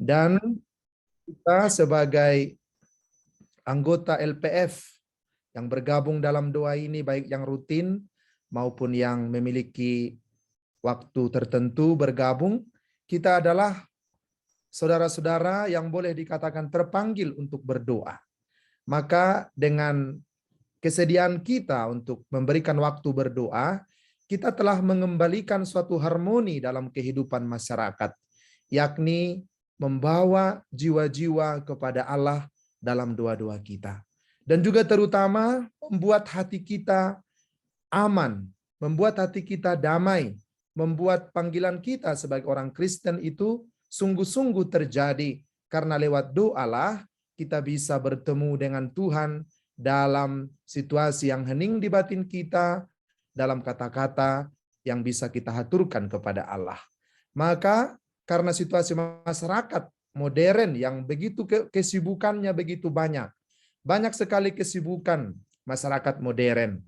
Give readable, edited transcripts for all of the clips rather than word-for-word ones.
Dan kita sebagai anggota LPF yang bergabung dalam doa ini, baik yang rutin maupun yang memiliki waktu tertentu bergabung, kita adalah saudara-saudara yang boleh dikatakan terpanggil untuk berdoa. Maka dengan kesediaan kita untuk memberikan waktu berdoa, kita telah mengembalikan suatu harmoni dalam kehidupan masyarakat, yakni membawa jiwa-jiwa kepada Allah dalam doa-doa kita. Dan juga terutama membuat hati kita aman, membuat hati kita damai, membuat panggilan kita sebagai orang Kristen itu sungguh-sungguh terjadi. Karena lewat doalah kita bisa bertemu dengan Tuhan dalam situasi yang hening di batin kita, dalam kata-kata yang bisa kita haturkan kepada Allah. Maka karena situasi masyarakat modern yang begitu kesibukannya begitu banyak sekali kesibukan masyarakat modern.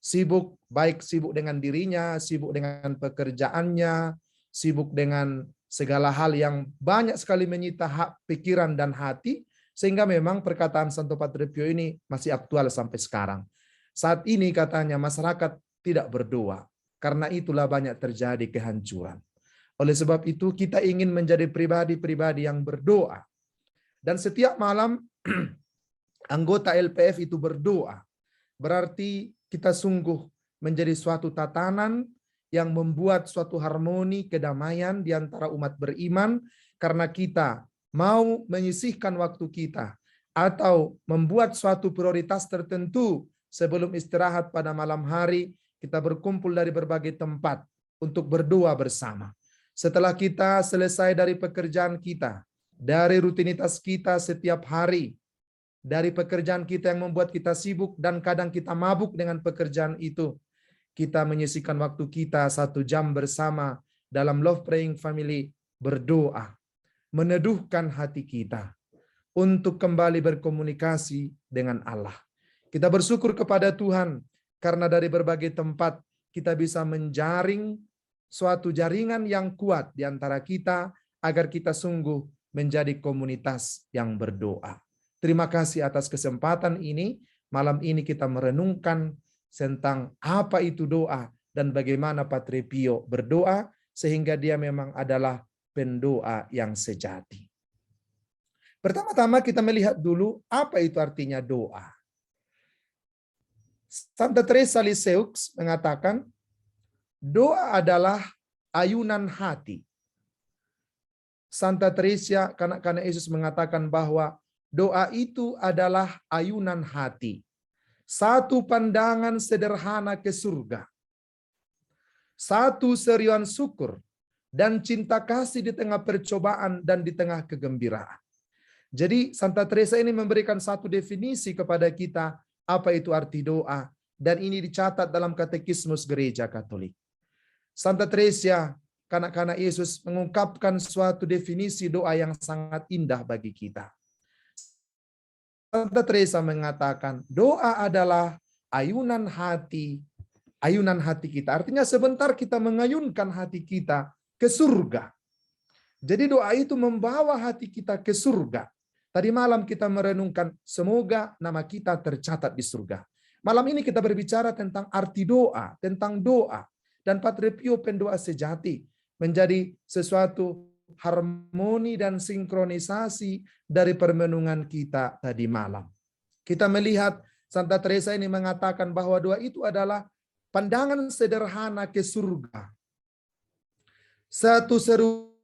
Sibuk, baik sibuk dengan dirinya, sibuk dengan pekerjaannya, sibuk dengan segala hal yang banyak sekali menyita pikiran dan hati, sehingga memang perkataan Santo Padre Pio ini masih aktual sampai sekarang. Saat ini katanya masyarakat tidak berdoa, karena itulah banyak terjadi kehancuran. Oleh sebab itu kita ingin menjadi pribadi-pribadi yang berdoa. Dan setiap malam anggota LPF itu berdoa. Berarti kita sungguh menjadi suatu tatanan yang membuat suatu harmoni kedamaian di antara umat beriman, karena kita mau menyisihkan waktu kita atau membuat suatu prioritas tertentu sebelum istirahat pada malam hari, kita berkumpul dari berbagai tempat untuk berdoa bersama. Setelah kita selesai dari pekerjaan kita, dari rutinitas kita setiap hari, dari pekerjaan kita yang membuat kita sibuk dan kadang kita mabuk dengan pekerjaan itu, kita menyisihkan waktu kita 1 jam bersama dalam Love Praying Family berdoa, meneduhkan hati kita untuk kembali berkomunikasi dengan Allah. Kita bersyukur kepada Tuhan karena dari berbagai tempat kita bisa menjaring suatu jaringan yang kuat di antara kita agar kita sungguh menjadi komunitas yang berdoa. Terima kasih atas kesempatan ini. Malam ini kita merenungkan tentang apa itu doa dan bagaimana Padre Pio berdoa sehingga dia memang adalah pendoa yang sejati. Pertama-tama kita melihat dulu apa itu artinya doa. Santa Teresa Lisieux mengatakan doa adalah ayunan hati. Santa Teresa kanak-kanak Yesus mengatakan bahwa doa itu adalah ayunan hati. Satu pandangan sederhana ke surga. Satu seruan syukur dan cinta kasih di tengah percobaan dan di tengah kegembiraan. Jadi Santa Teresa ini memberikan satu definisi kepada kita apa itu arti doa, dan ini dicatat dalam Katekismus Gereja Katolik. Santa Teresa, kanak-kanak Yesus, mengungkapkan suatu definisi doa yang sangat indah bagi kita. Santa Teresa mengatakan doa adalah ayunan hati kita. Artinya sebentar kita mengayunkan hati kita ke surga. Jadi doa itu membawa hati kita ke surga. Tadi malam kita merenungkan semoga nama kita tercatat di surga. Malam ini kita berbicara tentang arti doa, tentang doa. Dan Padre Pio pendoa sejati menjadi sesuatu harmoni dan sinkronisasi dari permenungan kita tadi malam. Kita melihat Santa Teresa ini mengatakan bahwa doa itu adalah pandangan sederhana ke surga. Satu seruan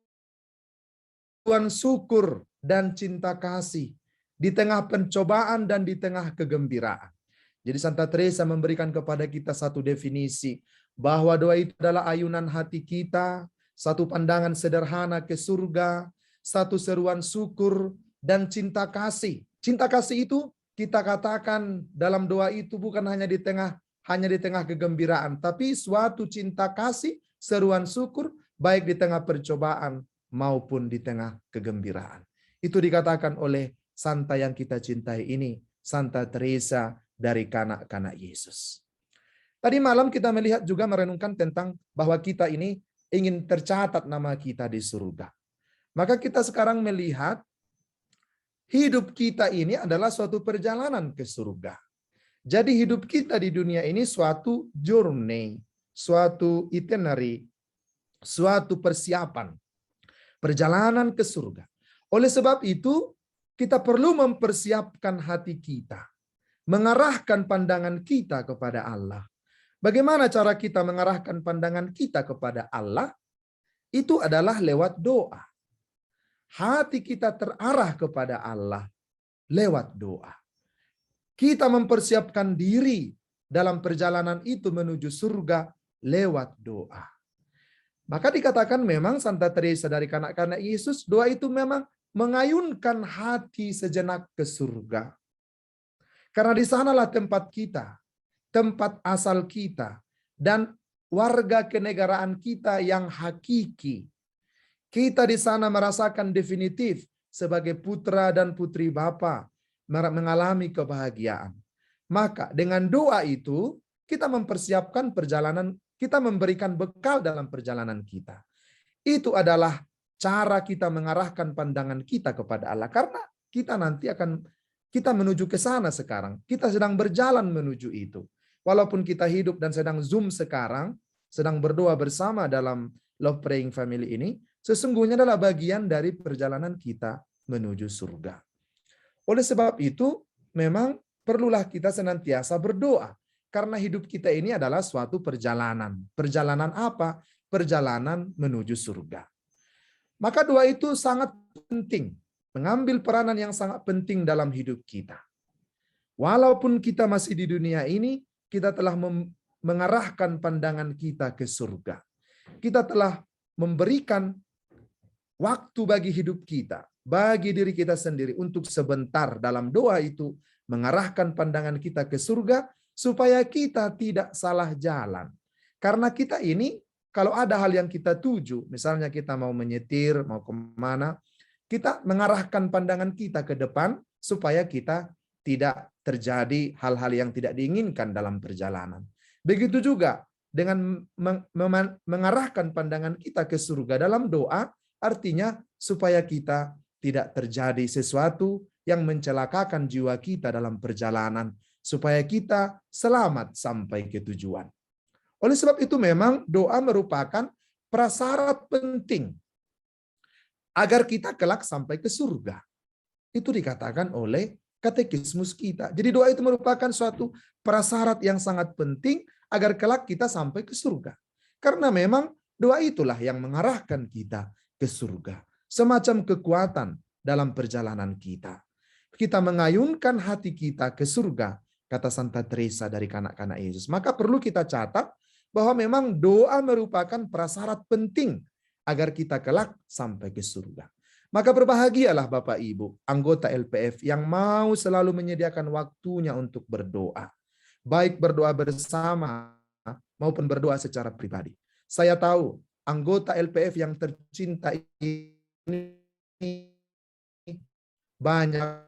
syukur dan cinta kasih di tengah pencobaan dan di tengah kegembiraan. Jadi Santa Teresa memberikan kepada kita satu definisi bahwa doa itu adalah ayunan hati kita, satu pandangan sederhana ke surga, satu seruan syukur, dan cinta kasih. Cinta kasih itu kita katakan dalam doa itu bukan hanya di tengah kegembiraan, tapi suatu cinta kasih, seruan syukur, baik di tengah percobaan maupun di tengah kegembiraan. Itu dikatakan oleh Santa yang kita cintai ini, Santa Teresa dari kanak-kanak Yesus. Tadi malam kita melihat juga merenungkan tentang bahwa kita ini ingin tercatat nama kita di surga. Maka kita sekarang melihat hidup kita ini adalah suatu perjalanan ke surga. Jadi hidup kita di dunia ini suatu journey, suatu itinerary, suatu persiapan, perjalanan ke surga. Oleh sebab itu, kita perlu mempersiapkan hati kita, mengarahkan pandangan kita kepada Allah. Bagaimana cara kita mengarahkan pandangan kita kepada Allah? Itu adalah lewat doa. Hati kita terarah kepada Allah lewat doa. Kita mempersiapkan diri dalam perjalanan itu menuju surga lewat doa. Maka dikatakan memang Santa Teresa dari kanak-kanak Yesus, doa itu memang mengayunkan hati sejenak ke surga. Karena di sanalah tempat kita, tempat asal kita, dan warga kenegaraan kita yang hakiki. Kita di sana merasakan definitif sebagai putra dan putri Bapa, mengalami kebahagiaan. Maka dengan doa itu, kita mempersiapkan perjalanan, kita memberikan bekal dalam perjalanan kita. Itu adalah cara kita mengarahkan pandangan kita kepada Allah. Karena kita nanti kita menuju ke sana sekarang. Kita sedang berjalan menuju itu. Walaupun kita hidup dan sedang Zoom sekarang, sedang berdoa bersama dalam Love Praying Family ini, sesungguhnya adalah bagian dari perjalanan kita menuju surga. Oleh sebab itu, memang perlulah kita senantiasa berdoa. Karena hidup kita ini adalah suatu perjalanan. Perjalanan apa? Perjalanan menuju surga. Maka doa itu sangat penting. Mengambil peranan yang sangat penting dalam hidup kita. Walaupun kita masih di dunia ini, kita telah mengarahkan pandangan kita ke surga. Kita telah memberikan waktu bagi hidup kita, bagi diri kita sendiri untuk sebentar dalam doa itu mengarahkan pandangan kita ke surga supaya kita tidak salah jalan. Karena kita ini kalau ada hal yang kita tuju, misalnya kita mau menyetir, mau kemana, kita mengarahkan pandangan kita ke depan supaya kita tidak terjadi hal-hal yang tidak diinginkan dalam perjalanan. Begitu juga dengan mengarahkan pandangan kita ke surga dalam doa, artinya supaya kita tidak terjadi sesuatu yang mencelakakan jiwa kita dalam perjalanan, supaya kita selamat sampai ke tujuan. Oleh sebab itu memang doa merupakan prasyarat penting agar kita kelak sampai ke surga. Itu dikatakan oleh katekismus kita. Jadi doa itu merupakan suatu prasyarat yang sangat penting agar kelak kita sampai ke surga. Karena memang doa itulah yang mengarahkan kita ke surga. Semacam kekuatan dalam perjalanan kita. Kita mengayunkan hati kita ke surga, kata Santa Teresa dari kanak-kanak Yesus. Maka perlu kita catat bahwa memang doa merupakan prasyarat penting agar kita kelak sampai ke surga. Maka berbahagialah Bapak Ibu, anggota LPF yang mau selalu menyediakan waktunya untuk berdoa. Baik berdoa bersama maupun berdoa secara pribadi. Saya tahu anggota LPF yang tercinta ini banyak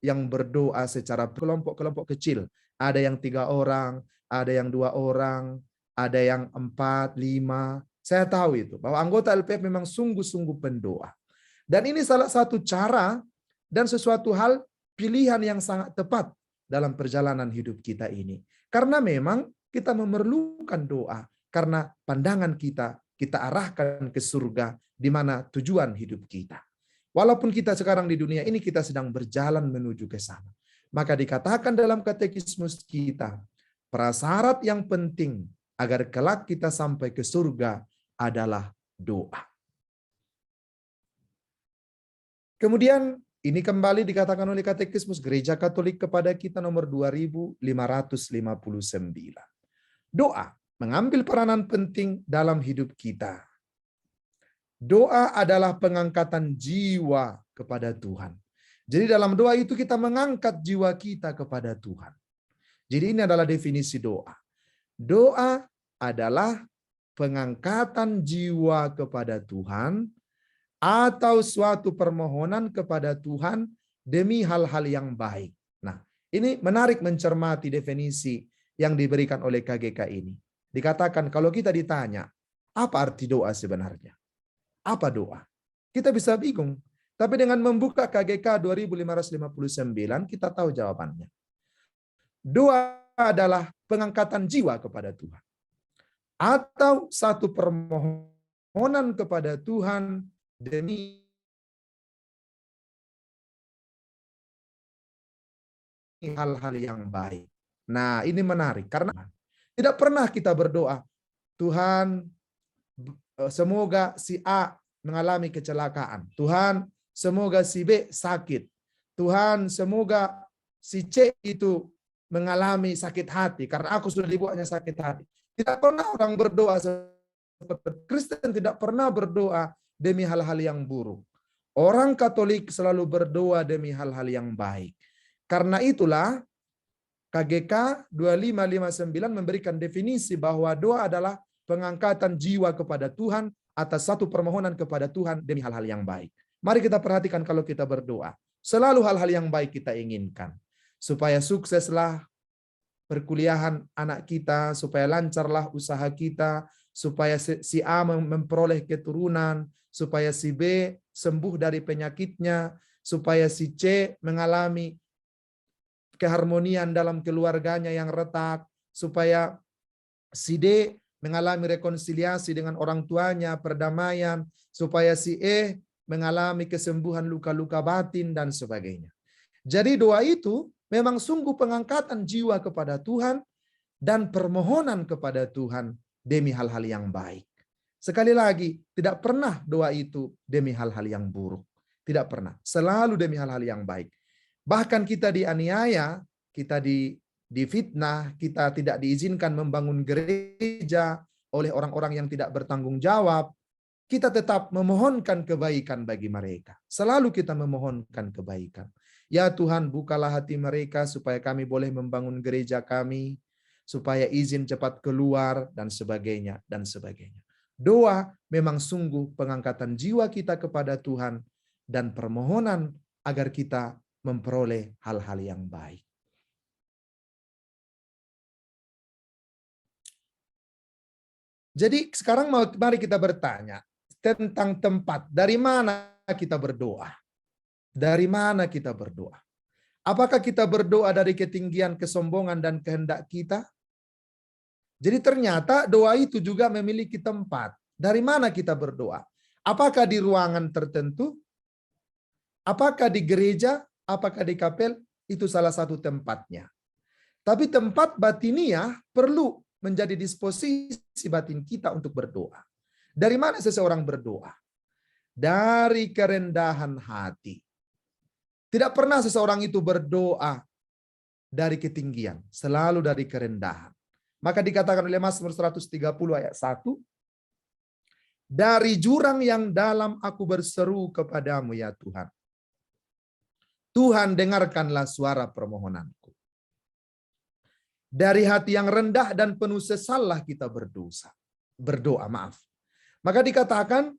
yang berdoa secara kelompok-kelompok kecil. Ada yang 3 orang, ada yang 2 orang, ada yang 4, 5. Saya tahu itu, bahwa anggota LPF memang sungguh-sungguh pendoa. Dan ini salah satu cara dan sesuatu hal pilihan yang sangat tepat dalam perjalanan hidup kita ini. Karena memang kita memerlukan doa. Karena pandangan kita arahkan ke surga, di mana tujuan hidup kita. Walaupun kita sekarang di dunia ini, kita sedang berjalan menuju ke sana. Maka dikatakan dalam katekismus kita, prasyarat yang penting agar kelak kita sampai ke surga adalah doa. Kemudian ini kembali dikatakan oleh katekismus Gereja Katolik kepada kita nomor 2559. Doa mengambil peranan penting dalam hidup kita. Doa adalah pengangkatan jiwa kepada Tuhan. Jadi dalam doa itu kita mengangkat jiwa kita kepada Tuhan. Jadi ini adalah definisi doa. Doa adalah pengangkatan jiwa kepada Tuhan atau suatu permohonan kepada Tuhan demi hal-hal yang baik. Nah, ini menarik mencermati definisi yang diberikan oleh KGK ini. Dikatakan kalau kita ditanya, apa arti doa sebenarnya? Apa doa? Kita bisa bingung. Tapi dengan membuka KGK 2559, kita tahu jawabannya. Doa adalah pengangkatan jiwa kepada Tuhan. Atau satu permohonan kepada Tuhan demi hal-hal yang baik. Nah, ini menarik karena tidak pernah kita berdoa, Tuhan, semoga si A mengalami kecelakaan. Tuhan, semoga si B sakit. Tuhan, semoga si C itu mengalami sakit hati karena aku sudah dibuatnya sakit hati. Tidak pernah orang berdoa seperti Kristen, tidak pernah berdoa demi hal-hal yang buruk. Orang Katolik selalu berdoa demi hal-hal yang baik. Karena itulah KGK 2559 memberikan definisi bahwa doa adalah pengangkatan jiwa kepada Tuhan atas satu permohonan kepada Tuhan demi hal-hal yang baik. Mari kita perhatikan kalau kita berdoa. Selalu hal-hal yang baik kita inginkan. Supaya sukseslah perkuliahan anak kita, supaya lancarlah usaha kita, supaya si A memperoleh keturunan, supaya si B sembuh dari penyakitnya, supaya si C mengalami keharmonian dalam keluarganya yang retak, supaya si D mengalami rekonsiliasi dengan orang tuanya, perdamaian, supaya si E mengalami kesembuhan luka-luka batin, dan sebagainya. Jadi doa itu memang sungguh pengangkatan jiwa kepada Tuhan dan permohonan kepada Tuhan demi hal-hal yang baik. Sekali lagi, tidak pernah doa itu demi hal-hal yang buruk. Tidak pernah. Selalu demi hal-hal yang baik. Bahkan kita dianiaya, kita difitnah, kita tidak diizinkan membangun gereja oleh orang-orang yang tidak bertanggung jawab. Kita tetap memohonkan kebaikan bagi mereka. Selalu kita memohonkan kebaikan. Ya Tuhan, bukalah hati mereka supaya kami boleh membangun gereja kami, supaya izin cepat keluar, dan sebagainya, dan sebagainya. Doa memang sungguh pengangkatan jiwa kita kepada Tuhan dan permohonan agar kita memperoleh hal-hal yang baik. Jadi sekarang mari kita bertanya tentang tempat. Dari mana kita berdoa? Dari mana kita berdoa? Apakah kita berdoa dari ketinggian kesombongan dan kehendak kita? Jadi ternyata doa itu juga memiliki tempat. Dari mana kita berdoa? Apakah di ruangan tertentu? Apakah di gereja? Apakah di kapel? Itu salah satu tempatnya. Tapi tempat batiniah perlu menjadi disposisi batin kita untuk berdoa. Dari mana seseorang berdoa? Dari kerendahan hati. Tidak pernah seseorang itu berdoa dari ketinggian, selalu dari kerendahan. Maka dikatakan oleh Mazmur 130 ayat 1, dari jurang yang dalam aku berseru kepadamu ya Tuhan. Tuhan, dengarkanlah suara permohonanku. Dari hati yang rendah dan penuh sesallah kita berdoa. Maka dikatakan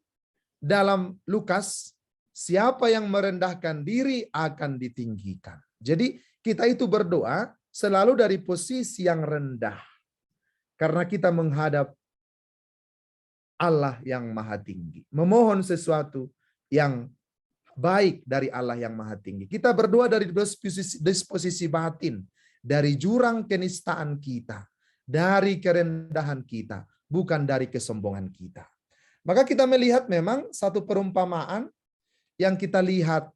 dalam Lukas, siapa yang merendahkan diri akan ditinggikan. Jadi kita itu berdoa selalu dari posisi yang rendah. Karena kita menghadap Allah yang maha tinggi. Memohon sesuatu yang baik dari Allah yang maha tinggi. Kita berdoa dari disposisi batin. Dari jurang kenistaan kita. Dari kerendahan kita. Bukan dari kesombongan kita. Maka kita melihat memang satu perumpamaan yang kita lihat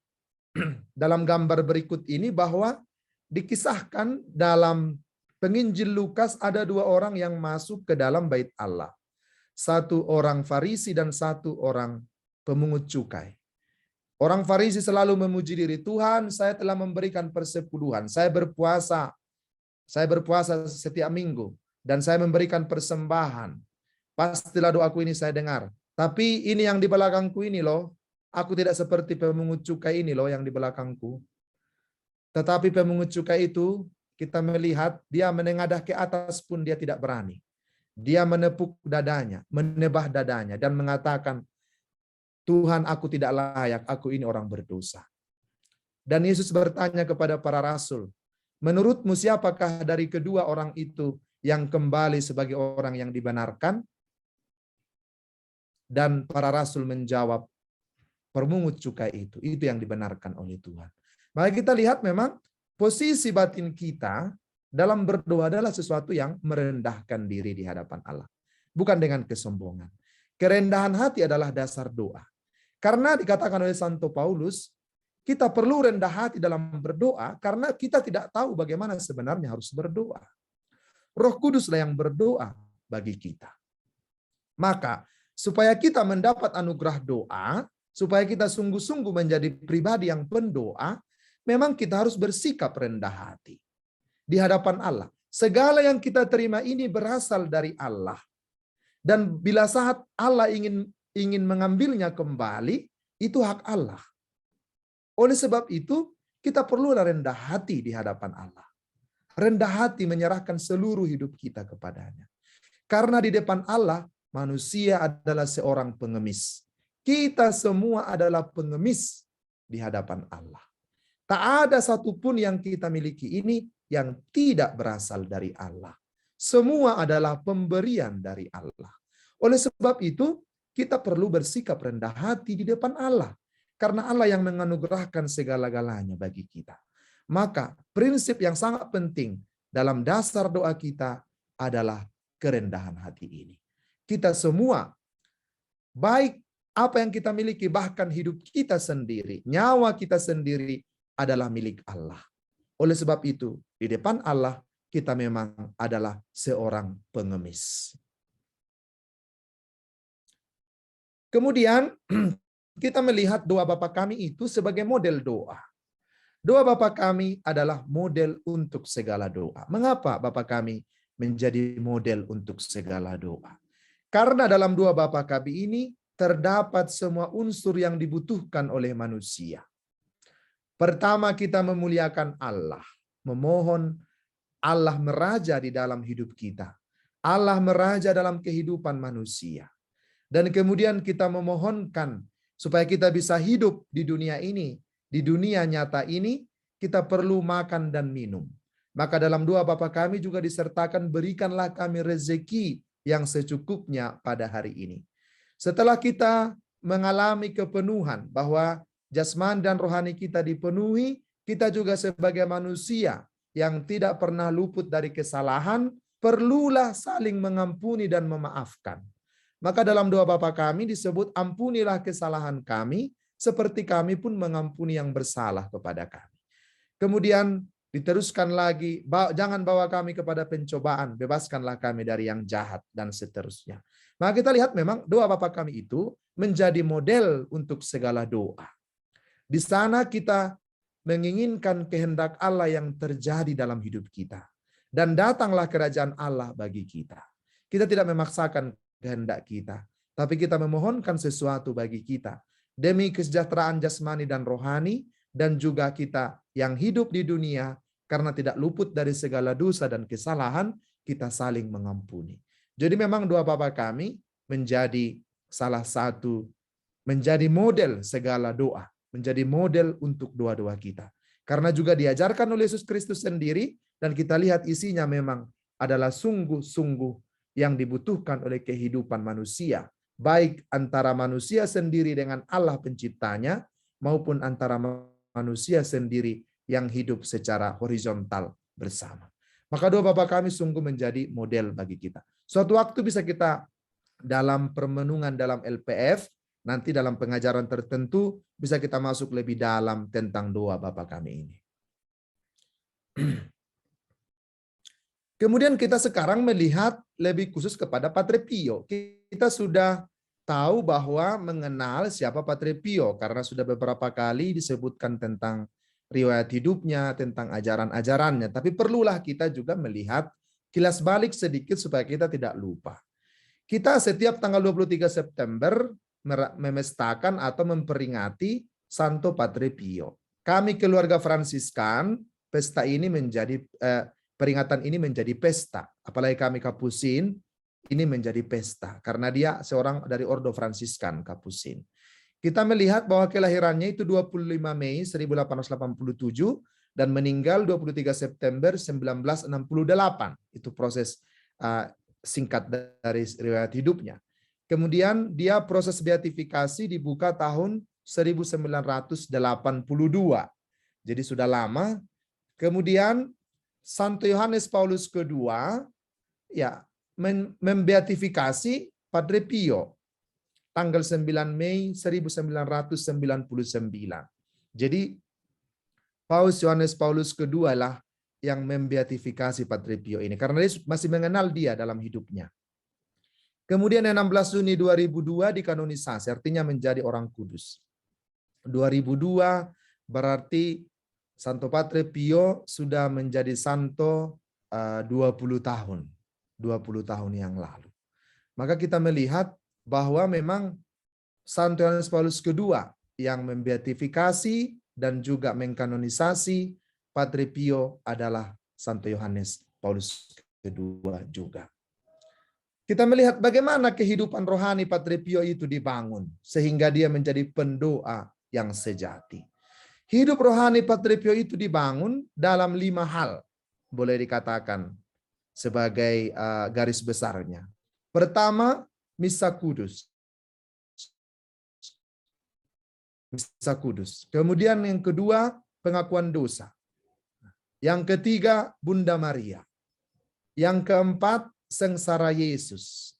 dalam gambar berikut ini bahwa dikisahkan dalam penginjil Lukas ada dua orang yang masuk ke dalam bait Allah. Satu orang Farisi dan satu orang pemungut cukai. Orang Farisi selalu memuji diri, Tuhan, saya telah memberikan persepuluhan, saya berpuasa setiap minggu, dan saya memberikan persembahan. Pastilah doaku ini saya dengar. Tapi ini yang di belakangku ini loh, aku tidak seperti pemungut cukai ini loh yang di belakangku. Tetapi pemungut cukai itu kita melihat dia menengadah ke atas pun dia tidak berani. Dia menepuk dadanya, menebah dadanya dan mengatakan, Tuhan, aku tidak layak, aku ini orang berdosa. Dan Yesus bertanya kepada para rasul, menurutmu siapakah dari kedua orang itu yang kembali sebagai orang yang dibenarkan? Dan para rasul menjawab, permungut cukai itu. Itu yang dibenarkan oleh Tuhan. Maka kita lihat memang posisi batin kita dalam berdoa adalah sesuatu yang merendahkan diri di hadapan Allah. Bukan dengan kesombongan. Kerendahan hati adalah dasar doa. Karena dikatakan oleh Santo Paulus, kita perlu rendah hati dalam berdoa karena kita tidak tahu bagaimana sebenarnya harus berdoa. Roh Kuduslah yang berdoa bagi kita. Maka supaya kita mendapat anugerah doa, supaya kita sungguh-sungguh menjadi pribadi yang pendoa, memang kita harus bersikap rendah hati di hadapan Allah. Segala yang kita terima ini berasal dari Allah. Dan bila saat Allah ingin mengambilnya kembali, itu hak Allah. Oleh sebab itu, kita perlu rendah hati di hadapan Allah. Rendah hati menyerahkan seluruh hidup kita kepadanya. Karena di depan Allah, manusia adalah seorang pengemis. Kita semua adalah pengemis di hadapan Allah. Tak ada satupun yang kita miliki ini yang tidak berasal dari Allah. Semua adalah pemberian dari Allah. Oleh sebab itu, kita perlu bersikap rendah hati di depan Allah. Karena Allah yang menganugerahkan segala-galanya bagi kita. Maka prinsip yang sangat penting dalam dasar doa kita adalah kerendahan hati ini. Kita semua, baik apa yang kita miliki, bahkan hidup kita sendiri, nyawa kita sendiri adalah milik Allah. Oleh sebab itu, di depan Allah kita memang adalah seorang pengemis. Kemudian kita melihat doa Bapa Kami itu sebagai model doa. Doa Bapa Kami adalah model untuk segala doa. Mengapa Bapa Kami menjadi model untuk segala doa? Karena dalam doa Bapa Kami ini terdapat semua unsur yang dibutuhkan oleh manusia. Pertama, kita memuliakan Allah, memohon Allah meraja di dalam hidup kita. Allah meraja dalam kehidupan manusia. Dan kemudian kita memohonkan supaya kita bisa hidup di dunia ini, di dunia nyata ini, kita perlu makan dan minum. Maka dalam doa Bapa Kami juga disertakan, berikanlah kami rezeki yang secukupnya pada hari ini. Setelah kita mengalami kepenuhan bahwa jasmani dan rohani kita dipenuhi, kita juga sebagai manusia yang tidak pernah luput dari kesalahan, perlulah saling mengampuni dan memaafkan. Maka dalam doa Bapa Kami disebut, ampunilah kesalahan kami, seperti kami pun mengampuni yang bersalah kepada kami. Kemudian diteruskan lagi, jangan bawa kami kepada pencobaan, bebaskanlah kami dari yang jahat, dan seterusnya. Maka kita lihat memang doa Bapa Kami itu menjadi model untuk segala doa. Di sana kita menginginkan kehendak Allah yang terjadi dalam hidup kita. Dan datanglah kerajaan Allah bagi kita. Kita tidak memaksakan kehendak kita, tapi kita memohonkan sesuatu bagi kita demi kesejahteraan jasmani dan rohani, dan juga kita yang hidup di dunia karena tidak luput dari segala dosa dan kesalahan, kita saling mengampuni. Jadi memang doa Bapa Kami menjadi salah satu, menjadi model segala doa, menjadi model untuk doa-doa kita. Karena juga diajarkan oleh Yesus Kristus sendiri, dan kita lihat isinya memang adalah sungguh-sungguh yang dibutuhkan oleh kehidupan manusia, baik antara manusia sendiri dengan Allah penciptanya, maupun antara manusia sendiri yang hidup secara horizontal bersama. Maka doa Bapa Kami sungguh menjadi model bagi kita. Suatu waktu bisa kita dalam permenungan dalam LPF, nanti dalam pengajaran tertentu bisa kita masuk lebih dalam tentang doa Bapa Kami ini. Kemudian kita sekarang melihat lebih khusus kepada Padre Pio. Kita sudah tahu bahwa mengenal siapa Padre Pio karena sudah beberapa kali disebutkan tentang riwayat hidupnya, tentang ajaran-ajarannya. Tapi perlulah kita juga melihat kilas balik sedikit supaya kita tidak lupa. Kita setiap tanggal 23 September memestakan atau memperingati Santo Padre Pio. Kami keluarga Fransiskan, pesta ini menjadi peringatan ini menjadi pesta. Apalagi kami Kapusin, ini menjadi pesta karena dia seorang dari Ordo Fransiskan Kapusin. Kita melihat bahwa kelahirannya itu 25 Mei 1887 dan meninggal 23 September 1968. Itu proses singkat dari riwayat hidupnya. Kemudian dia proses beatifikasi dibuka tahun 1982. Jadi sudah lama. Kemudian Santo Yohanes Paulus kedua ya membeatifikasi Padre Pio tanggal 9 Mei 1999. Jadi Paus Yohanes Paulus kedua lah yang membeatifikasi Padre Pio ini karena dia masih mengenal dia dalam hidupnya. Kemudian 16 Juni 2002 dikanonisasi, artinya menjadi orang kudus. 2002 berarti Santo Padre Pio sudah menjadi santo 20 tahun. 20 tahun yang lalu. Maka kita melihat bahwa memang Santo Yohanes Paulus kedua yang membeatifikasi dan juga mengkanonisasi Padre Pio adalah Santo Yohanes Paulus kedua juga. Kita melihat bagaimana kehidupan rohani Padre Pio itu dibangun sehingga dia menjadi pendoa yang sejati. Hidup rohani Padre Pio itu dibangun dalam 5 hal, boleh dikatakan sebagai garis besarnya. Pertama, misa kudus. Misa kudus. Kemudian yang kedua, pengakuan dosa. Yang ketiga, Bunda Maria. Yang keempat, sengsara Yesus.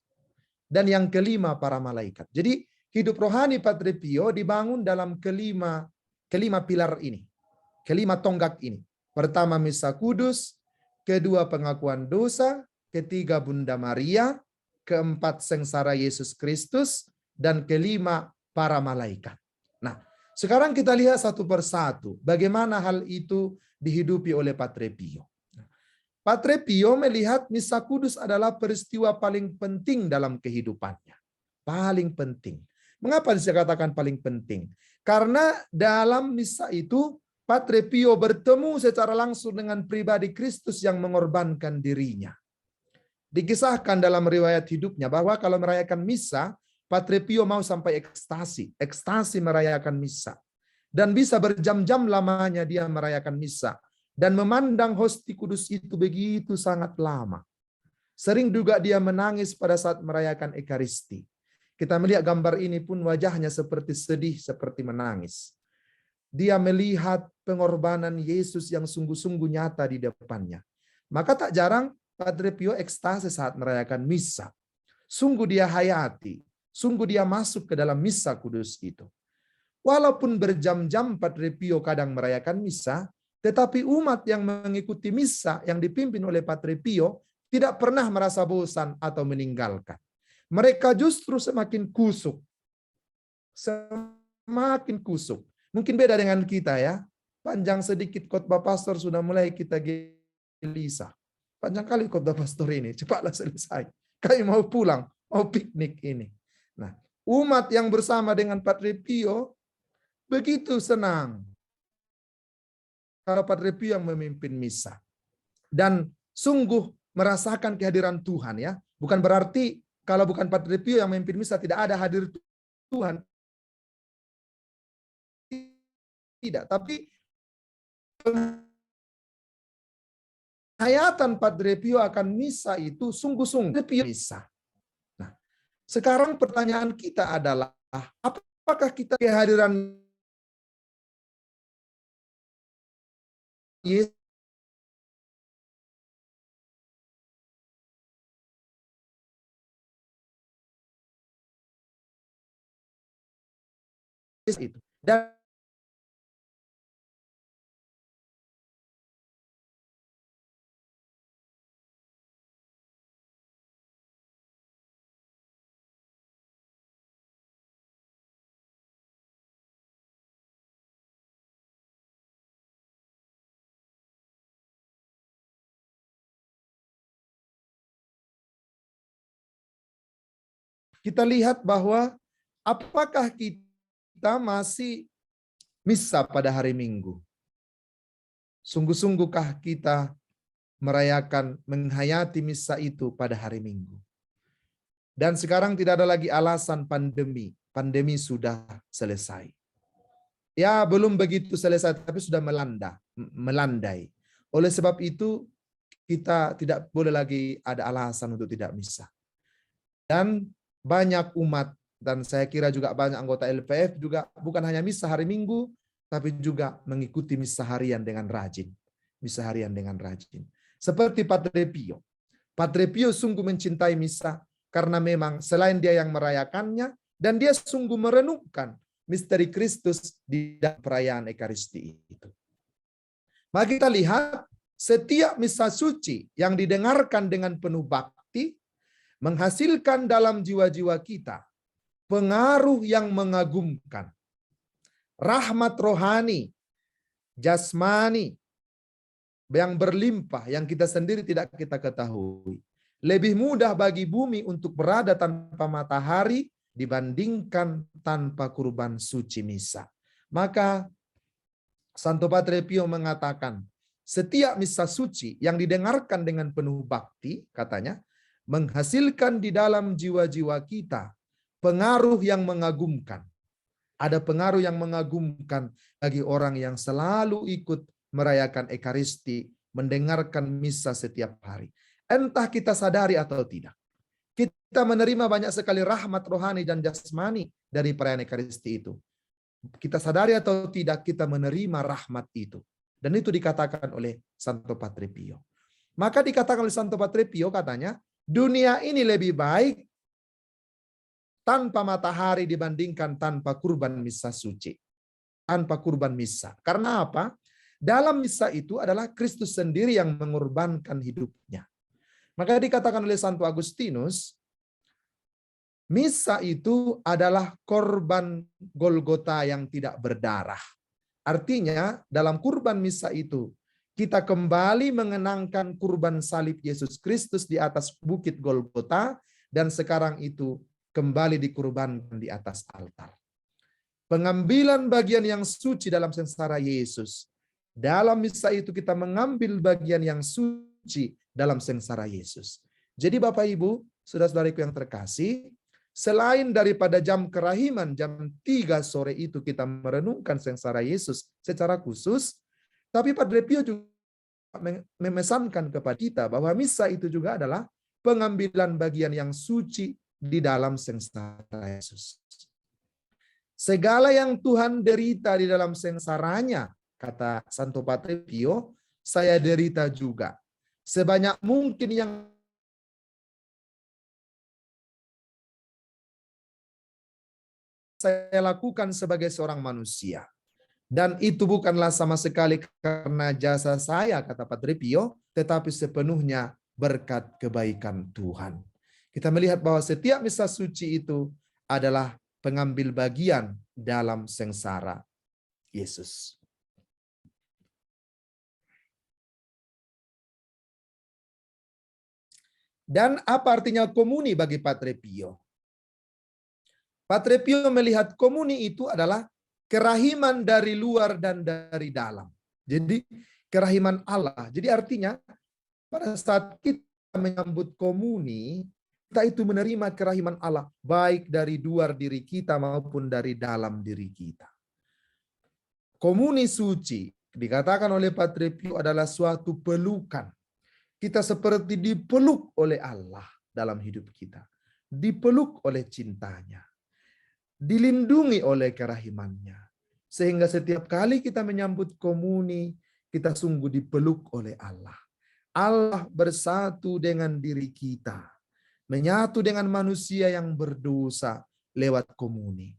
Dan yang kelima, para malaikat. Jadi hidup rohani Padre Pio dibangun dalam kelima pilar ini. Kelima tonggak ini. Pertama, misa kudus. Kedua, pengakuan dosa. Ketiga, Bunda Maria. Keempat, sengsara Yesus Kristus. Dan kelima, para malaikat. Nah, sekarang kita lihat satu persatu bagaimana hal itu dihidupi oleh Padre Pio. Padre Pio melihat misa kudus adalah peristiwa paling penting dalam kehidupannya. Paling penting. Mengapa saya katakan paling penting? Karena dalam misa itu Padre Pio bertemu secara langsung dengan pribadi Kristus yang mengorbankan dirinya. Dikisahkan dalam riwayat hidupnya bahwa kalau merayakan misa, Padre Pio mau sampai ekstasi merayakan misa. Dan bisa berjam-jam lamanya dia merayakan misa. Dan memandang hosti kudus itu begitu sangat lama. Sering juga dia menangis pada saat merayakan Ekaristi. Kita melihat gambar ini pun wajahnya seperti sedih, seperti menangis. Dia melihat pengorbanan Yesus yang sungguh-sungguh nyata di depannya. Maka tak jarang Padre Pio ekstase saat merayakan misa. Sungguh dia hayati, sungguh dia masuk ke dalam misa kudus itu. Walaupun berjam-jam Padre Pio kadang merayakan misa, tetapi umat yang mengikuti misa yang dipimpin oleh Padre Pio tidak pernah merasa bosan atau meninggalkan. Mereka justru semakin kusuk. Semakin kusuk. Mungkin beda dengan kita ya. Panjang sedikit khotbah pastor sudah mulai kita gelisah. Panjang kali khotbah pastor ini. Cepatlah selesai. Kami mau pulang. Mau piknik ini. Nah, umat yang bersama dengan Padre Pio begitu senang. Kalau Padre Pio yang memimpin misa. Dan sungguh merasakan kehadiran Tuhan ya. Bukan berarti kalau bukan Padre Pio yang memimpin misa tidak ada hadir Tuhan. Tidak, tapi hayatan Padre Pio akan misa itu sungguh-sungguh misa. Nah, sekarang pertanyaan kita adalah apakah kita kehadiran Yesus itu dan kita lihat bahwa apakah kita masih misa pada hari Minggu? Sungguh-sungguhkah kita merayakan, menghayati misa itu pada hari Minggu? Dan sekarang tidak ada lagi alasan pandemi. Pandemi sudah selesai. Ya, belum begitu selesai, tapi sudah melandai. Oleh sebab itu, kita tidak boleh lagi ada alasan untuk tidak misa. Dan banyak umat dan saya kira juga banyak anggota LPF juga bukan hanya misa hari Minggu, tapi juga mengikuti misa harian dengan rajin. Misa harian dengan rajin. Seperti Padre Pio. Padre Pio sungguh mencintai misa karena memang selain dia yang merayakannya, dan dia sungguh merenungkan misteri Kristus di dalam perayaan Ekaristi itu. Mari kita lihat setiap misa suci yang didengarkan dengan penuh bakti menghasilkan dalam jiwa-jiwa kita pengaruh yang mengagumkan, rahmat rohani, jasmani yang berlimpah yang kita sendiri tidak kita ketahui. Lebih mudah bagi bumi untuk berada tanpa matahari dibandingkan tanpa kurban suci misa. Maka Santo Padre Pio mengatakan, setiap misa suci yang didengarkan dengan penuh bakti, katanya, menghasilkan di dalam jiwa-jiwa kita pengaruh yang mengagumkan. Ada pengaruh yang mengagumkan bagi orang yang selalu ikut merayakan Ekaristi, mendengarkan misa setiap hari. Entah kita sadari atau tidak. Kita menerima banyak sekali rahmat rohani dan jasmani dari perayaan Ekaristi itu. Kita sadari atau tidak, kita menerima rahmat itu. Dan itu dikatakan oleh Santo Padre Pio. Maka dikatakan oleh Santo Padre Pio, katanya, dunia ini lebih baik tanpa matahari dibandingkan tanpa kurban misa suci. Tanpa kurban misa. Karena apa? Dalam misa itu adalah Kristus sendiri yang mengorbankan hidupnya. Maka dikatakan oleh Santo Agustinus, misa itu adalah korban Golgota yang tidak berdarah. Artinya dalam kurban misa itu kita kembali mengenangkan kurban salib Yesus Kristus di atas bukit Golgota, dan sekarang itu kembali dikurbankan di atas altar. Pengambilan bagian yang suci dalam sengsara Yesus. Dalam misa itu kita mengambil bagian yang suci dalam sengsara Yesus. Jadi Bapak Ibu, saudara-saudariku yang terkasih, selain daripada jam kerahiman, jam 3 sore itu kita merenungkan sengsara Yesus secara khusus, tapi Padre Pio juga memesankan kepada kita bahwa misa itu juga adalah pengambilan bagian yang suci di dalam sengsara Yesus. Segala yang Tuhan derita di dalam sengsaranya, kata Santo Padre Pio, saya derita juga. Sebanyak mungkin yang saya lakukan sebagai seorang manusia. Dan itu bukanlah sama sekali karena jasa saya, kata Padre Pio, tetapi sepenuhnya berkat kebaikan Tuhan. Kita melihat bahwa setiap misa suci itu adalah pengambil bagian dalam sengsara Yesus. Dan apa artinya komuni bagi Padre Pio? Padre Pio melihat komuni itu adalah kerahiman dari luar dan dari dalam. Jadi kerahiman Allah. Jadi artinya pada saat kita menyambut komuni, kita itu menerima kerahiman Allah baik dari luar diri kita maupun dari dalam diri kita. Komuni suci dikatakan oleh Padre Pio adalah suatu pelukan. Kita seperti dipeluk oleh Allah dalam hidup kita. Dipeluk oleh cintanya. Dilindungi oleh kerahimannya. Sehingga setiap kali kita menyambut komuni, kita sungguh dipeluk oleh Allah. Allah bersatu dengan diri kita. Menyatu dengan manusia yang berdosa lewat komuni.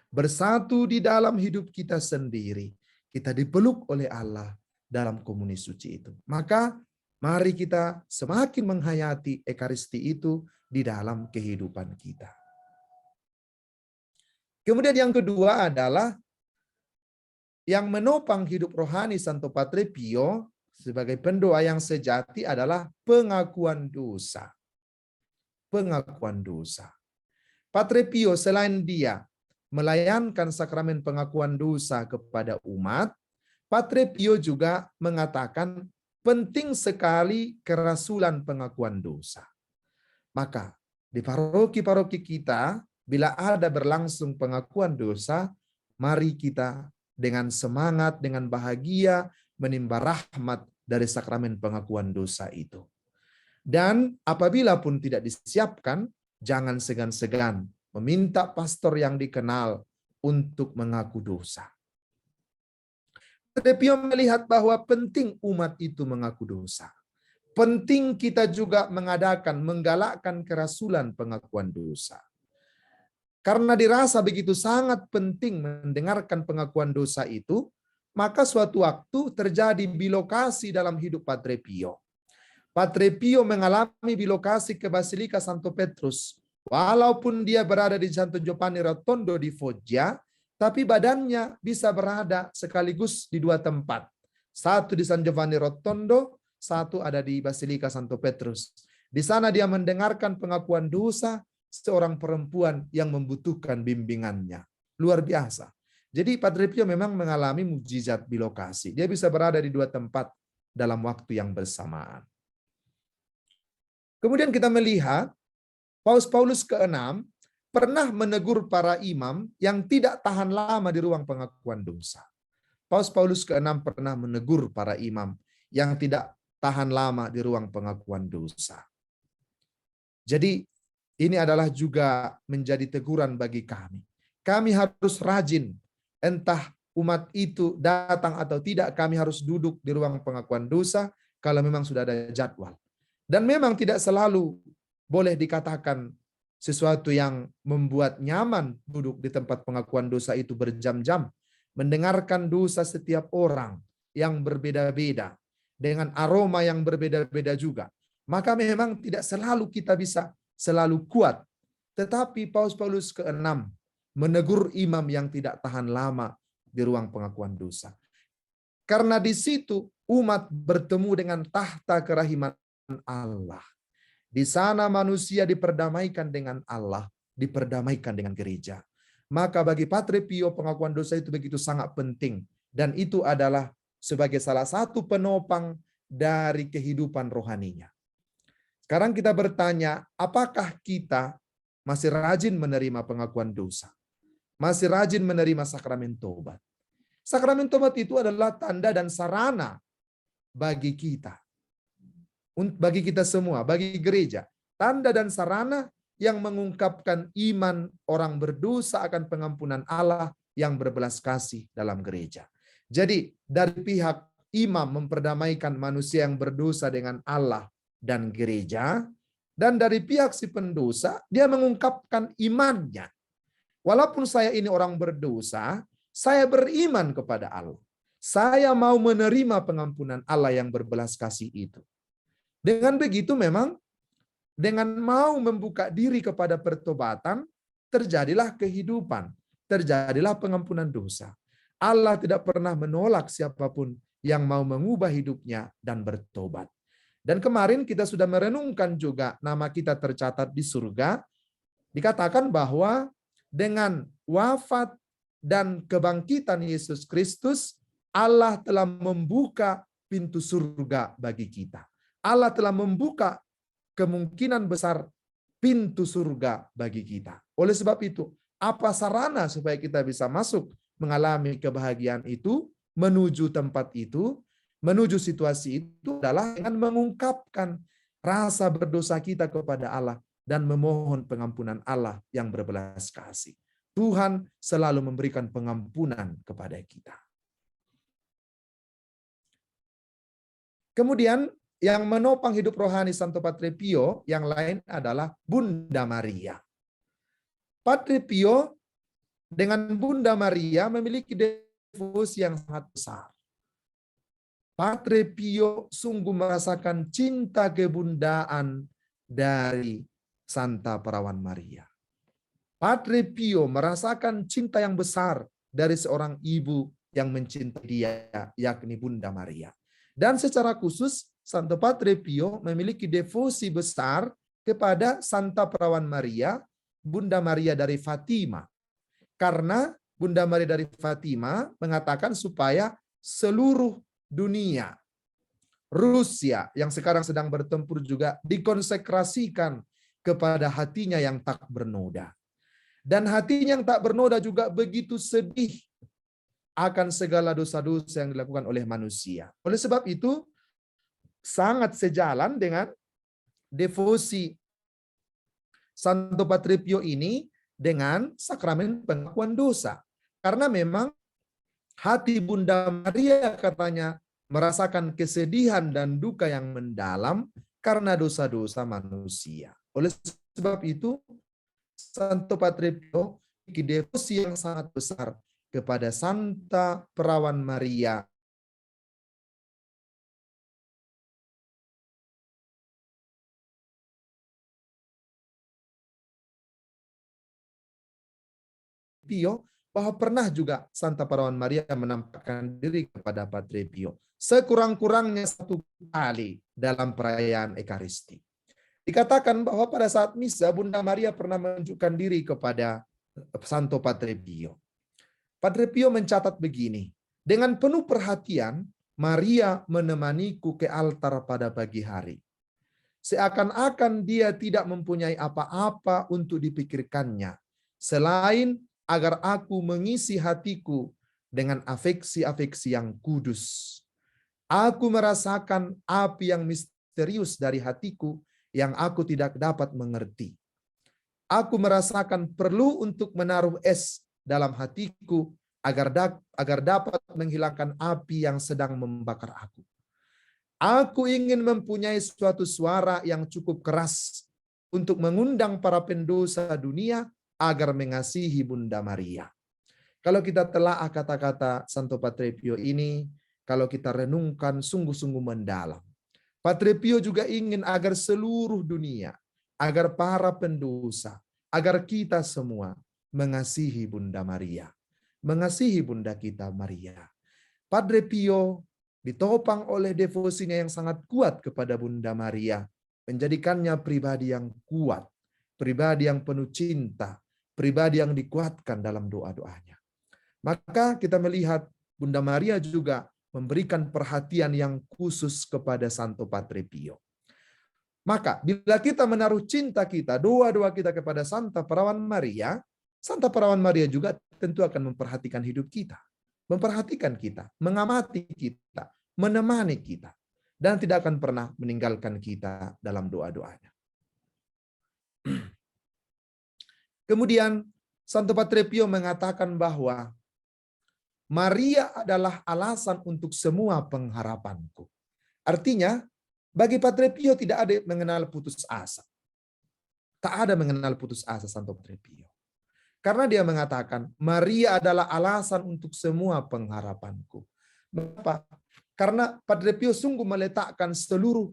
Bersatu di dalam hidup kita sendiri. Kita dipeluk oleh Allah dalam komuni suci itu. Maka mari kita semakin menghayati Ekaristi itu di dalam kehidupan kita. Kemudian yang kedua adalah yang menopang hidup rohani Santo Padre Pio sebagai pendoa yang sejati adalah pengakuan dosa. Pengakuan dosa. Padre Pio selain dia melayankan sakramen pengakuan dosa kepada umat, Padre Pio juga mengatakan penting sekali kerasulan pengakuan dosa. Maka di paroki-paroki kita, bila ada berlangsung pengakuan dosa, mari kita dengan semangat, dengan bahagia menimba rahmat dari sakramen pengakuan dosa itu. Dan apabila pun tidak disiapkan, jangan segan-segan meminta pastor yang dikenal untuk mengaku dosa. Padre Pio melihat bahwa penting umat itu mengaku dosa. Penting kita juga menggalakkan kerasulan pengakuan dosa. Karena dirasa begitu sangat penting mendengarkan pengakuan dosa itu, maka suatu waktu terjadi bilokasi dalam hidup Padre Pio. Padre Pio mengalami bilokasi ke Basilika Santo Petrus. Walaupun dia berada di Santo Giovanni Rotondo di Foggia, tapi badannya bisa berada sekaligus di dua tempat. Satu di San Giovanni Rotondo, satu ada di Basilika Santo Petrus. Di sana dia mendengarkan pengakuan dosa seorang perempuan yang membutuhkan bimbingannya. Luar biasa. Jadi Padre Pio memang mengalami mukjizat bilokasi. Dia bisa berada di dua tempat dalam waktu yang bersamaan. Kemudian kita melihat Paus ke-6 pernah menegur para imam yang tidak tahan lama di ruang pengakuan dosa. Paus ke-6 pernah menegur para imam yang tidak tahan lama di ruang pengakuan dosa. Jadi ini adalah juga menjadi teguran bagi kami. Kami harus rajin, entah umat itu datang atau tidak, kami harus duduk di ruang pengakuan dosa kalau memang sudah ada jadwal. Dan memang tidak selalu boleh dikatakan sesuatu yang membuat nyaman duduk di tempat pengakuan dosa itu berjam-jam. Mendengarkan dosa setiap orang yang berbeda-beda, dengan aroma yang berbeda-beda juga. Maka memang tidak selalu kita bisa selalu kuat. Tetapi Paus ke-6 menegur imam yang tidak tahan lama di ruang pengakuan dosa. Karena di situ umat bertemu dengan tahta kerahiman Allah. Di sana manusia diperdamaikan dengan Allah, diperdamaikan dengan gereja. Maka bagi Padre Pio pengakuan dosa itu begitu sangat penting. Dan itu adalah sebagai salah satu penopang dari kehidupan rohaninya. Sekarang kita bertanya, apakah kita masih rajin menerima pengakuan dosa? Masih rajin menerima sakramen tobat? Sakramen tobat itu adalah tanda dan sarana bagi kita. Bagi kita semua, bagi gereja. Tanda dan sarana yang mengungkapkan iman orang berdosa akan pengampunan Allah yang berbelas kasih dalam gereja. Jadi dari pihak imam memperdamaikan manusia yang berdosa dengan Allah dan gereja, dan dari pihak si pendosa dia mengungkapkan imannya. Walaupun saya ini orang berdosa, saya beriman kepada Allah. Saya mau menerima pengampunan Allah yang berbelas kasih itu. Dengan begitu memang dengan mau membuka diri kepada pertobatan, terjadilah kehidupan, terjadilah pengampunan dosa. Allah tidak pernah menolak siapapun yang mau mengubah hidupnya dan bertobat. Dan kemarin kita sudah merenungkan juga nama kita tercatat di surga. Dikatakan bahwa dengan wafat dan kebangkitan Yesus Kristus, Allah telah membuka pintu surga bagi kita. Allah telah membuka kemungkinan besar pintu surga bagi kita. Oleh sebab itu, apa sarana supaya kita bisa masuk mengalami kebahagiaan itu, menuju tempat itu, menuju situasi itu adalah dengan mengungkapkan rasa berdosa kita kepada Allah dan memohon pengampunan Allah yang berbelas kasih. Tuhan selalu memberikan pengampunan kepada kita. Kemudian yang menopang hidup rohani Santo Padre Pio yang lain adalah Bunda Maria. Padre Pio dengan Bunda Maria memiliki devosi yang sangat besar. Padre Pio sungguh merasakan cinta kebundaan dari Santa Perawan Maria. Padre Pio merasakan cinta yang besar dari seorang ibu yang mencintai dia, yakni Bunda Maria. Dan secara khusus, Santo Padre Pio memiliki devosi besar kepada Santa Perawan Maria, Bunda Maria dari Fatima. Karena Bunda Maria dari Fatima mengatakan supaya seluruh dunia, Rusia yang sekarang sedang bertempur juga dikonsekrasikan kepada hatinya yang tak bernoda. Dan hatinya yang tak bernoda juga begitu sedih akan segala dosa-dosa yang dilakukan oleh manusia. Oleh sebab itu, sangat sejalan dengan devosi Santo Padre Pio ini dengan sakramen pengakuan dosa. Karena memang hati Bunda Maria katanya merasakan kesedihan dan duka yang mendalam karena dosa-dosa manusia. Oleh sebab itu, Santo Padre Pio memiliki devosi yang sangat besar kepada Santa Perawan Maria. Pio bahwa pernah juga Santa Perawan Maria menampakkan diri kepada Padre Pio sekurang-kurangnya 1 kali dalam perayaan Ekaristi. Dikatakan bahwa pada saat misa Bunda Maria pernah menunjukkan diri kepada Santo Padre Pio. Padre Pio mencatat begini, dengan penuh perhatian Maria menemaniku ke altar pada pagi hari. Seakan-akan dia tidak mempunyai apa-apa untuk dipikirkannya, selain agar aku mengisi hatiku dengan afeksi-afeksi yang kudus. Aku merasakan api yang misterius dari hatiku yang aku tidak dapat mengerti. Aku merasakan perlu untuk menaruh es dalam hatiku agar dapat menghilangkan api yang sedang membakar aku. Aku ingin mempunyai suatu suara yang cukup keras untuk mengundang para pendosa dunia agar mengasihi Bunda Maria. Kalau kita telah kata-kata Santo Padre Pio ini, kalau kita renungkan sungguh-sungguh mendalam. Padre Pio juga ingin agar seluruh dunia, agar para pendosa, agar kita semua mengasihi Bunda Maria. Mengasihi Bunda kita Maria. Padre Pio ditopang oleh devosinya yang sangat kuat kepada Bunda Maria, menjadikannya pribadi yang kuat, pribadi yang penuh cinta, pribadi yang dikuatkan dalam doa-doanya. Maka kita melihat Bunda Maria juga memberikan perhatian yang khusus kepada Santo Padre Pio. Maka bila kita menaruh cinta kita, doa-doa kita kepada Santa Perawan Maria, Santa Perawan Maria juga tentu akan memperhatikan hidup kita. Memperhatikan kita, mengamati kita, menemani kita, dan tidak akan pernah meninggalkan kita dalam doa-doanya. Kemudian Santo Padre Pio mengatakan bahwa Maria adalah alasan untuk semua pengharapanku. Artinya, bagi Padre Pio tidak ada mengenal putus asa. Tak ada mengenal putus asa Santo Padre Pio. Karena dia mengatakan, Maria adalah alasan untuk semua pengharapanku. Mengapa? Karena Padre Pio sungguh meletakkan seluruh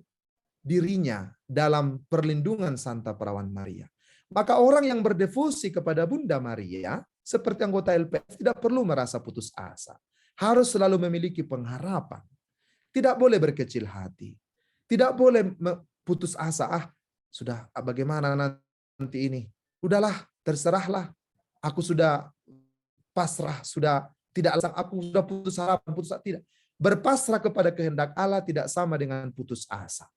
dirinya dalam perlindungan Santa Perawan Maria. Maka orang yang berdevosi kepada Bunda Maria, seperti anggota LPF, tidak perlu merasa putus asa. Harus selalu memiliki pengharapan. Tidak boleh berkecil hati. Tidak boleh putus asa. Sudah bagaimana nanti ini? Udahlah, terserahlah. Aku sudah pasrah, sudah tidak, aku sudah putus harapan, putus asa. Tidak. Berpasrah kepada kehendak Allah tidak sama dengan putus asa.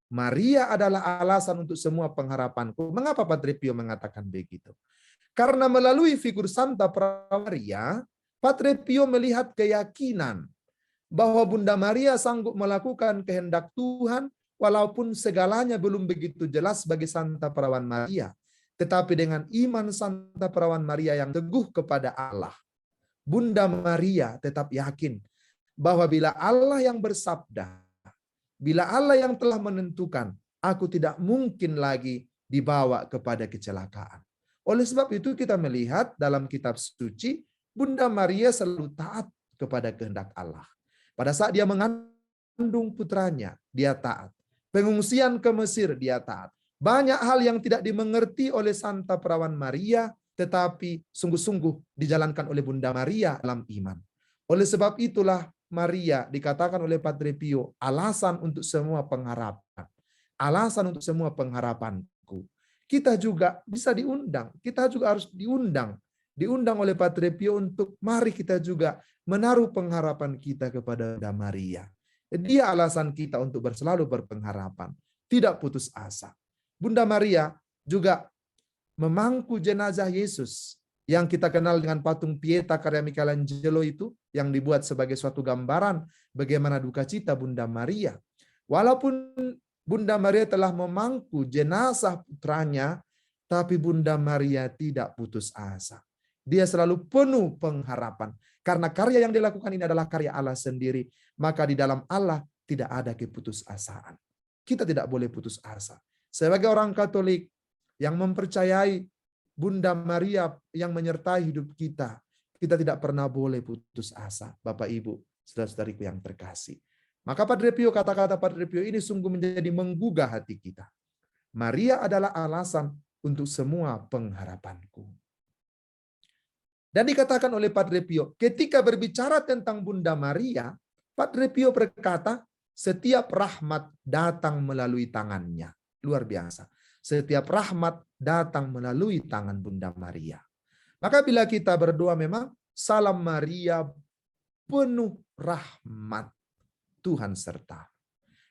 Maria adalah alasan untuk semua pengharapanku. Mengapa Padre Pio mengatakan begitu? Karena melalui figur Santa Perawan Maria, Padre Pio melihat keyakinan bahwa Bunda Maria sanggup melakukan kehendak Tuhan walaupun segalanya belum begitu jelas bagi Santa Perawan Maria. Tetapi dengan iman Santa Perawan Maria yang teguh kepada Allah, Bunda Maria tetap yakin bahwa bila Allah yang bersabda, bila Allah yang telah menentukan, aku tidak mungkin lagi dibawa kepada kecelakaan. Oleh sebab itu kita melihat dalam kitab suci, Bunda Maria selalu taat kepada kehendak Allah. Pada saat dia mengandung putranya, dia taat. Pengungsian ke Mesir, dia taat. Banyak hal yang tidak dimengerti oleh Santa Perawan Maria, tetapi sungguh-sungguh dijalankan oleh Bunda Maria dalam iman. Oleh sebab itulah Maria dikatakan oleh Padre Pio alasan untuk semua pengharapan. Alasan untuk semua pengharapanku. Kita juga bisa diundang. Kita juga harus diundang. Diundang oleh Padre Pio untuk mari kita juga menaruh pengharapan kita kepada Bunda Maria. Dia alasan kita untuk selalu berpengharapan. Tidak putus asa. Bunda Maria juga memangku jenazah Yesus yang kita kenal dengan patung Pieta karya Michelangelo itu, yang dibuat sebagai suatu gambaran bagaimana duka cita Bunda Maria. Walaupun Bunda Maria telah memangku jenazah putranya Tapi Bunda Maria tidak putus asa. Dia selalu penuh pengharapan. Karena karya yang dilakukan ini adalah karya Allah sendiri. Maka di dalam Allah tidak ada keputusasaan. Kita tidak boleh putus asa. Sebagai orang Katolik yang mempercayai Bunda Maria yang menyertai hidup kita, kita tidak pernah boleh putus asa. Bapak Ibu, saudara-saudariku yang terkasih. Maka Padre Pio, kata-kata Padre Pio ini sungguh menjadi menggugah hati kita. Maria adalah alasan untuk semua pengharapanku. Dan dikatakan oleh Padre Pio, ketika berbicara tentang Bunda Maria, Padre Pio berkata, setiap rahmat datang melalui tangannya. Luar biasa. Setiap rahmat datang melalui tangan Bunda Maria. Maka bila kita berdoa memang, Salam Maria penuh rahmat, Tuhan serta.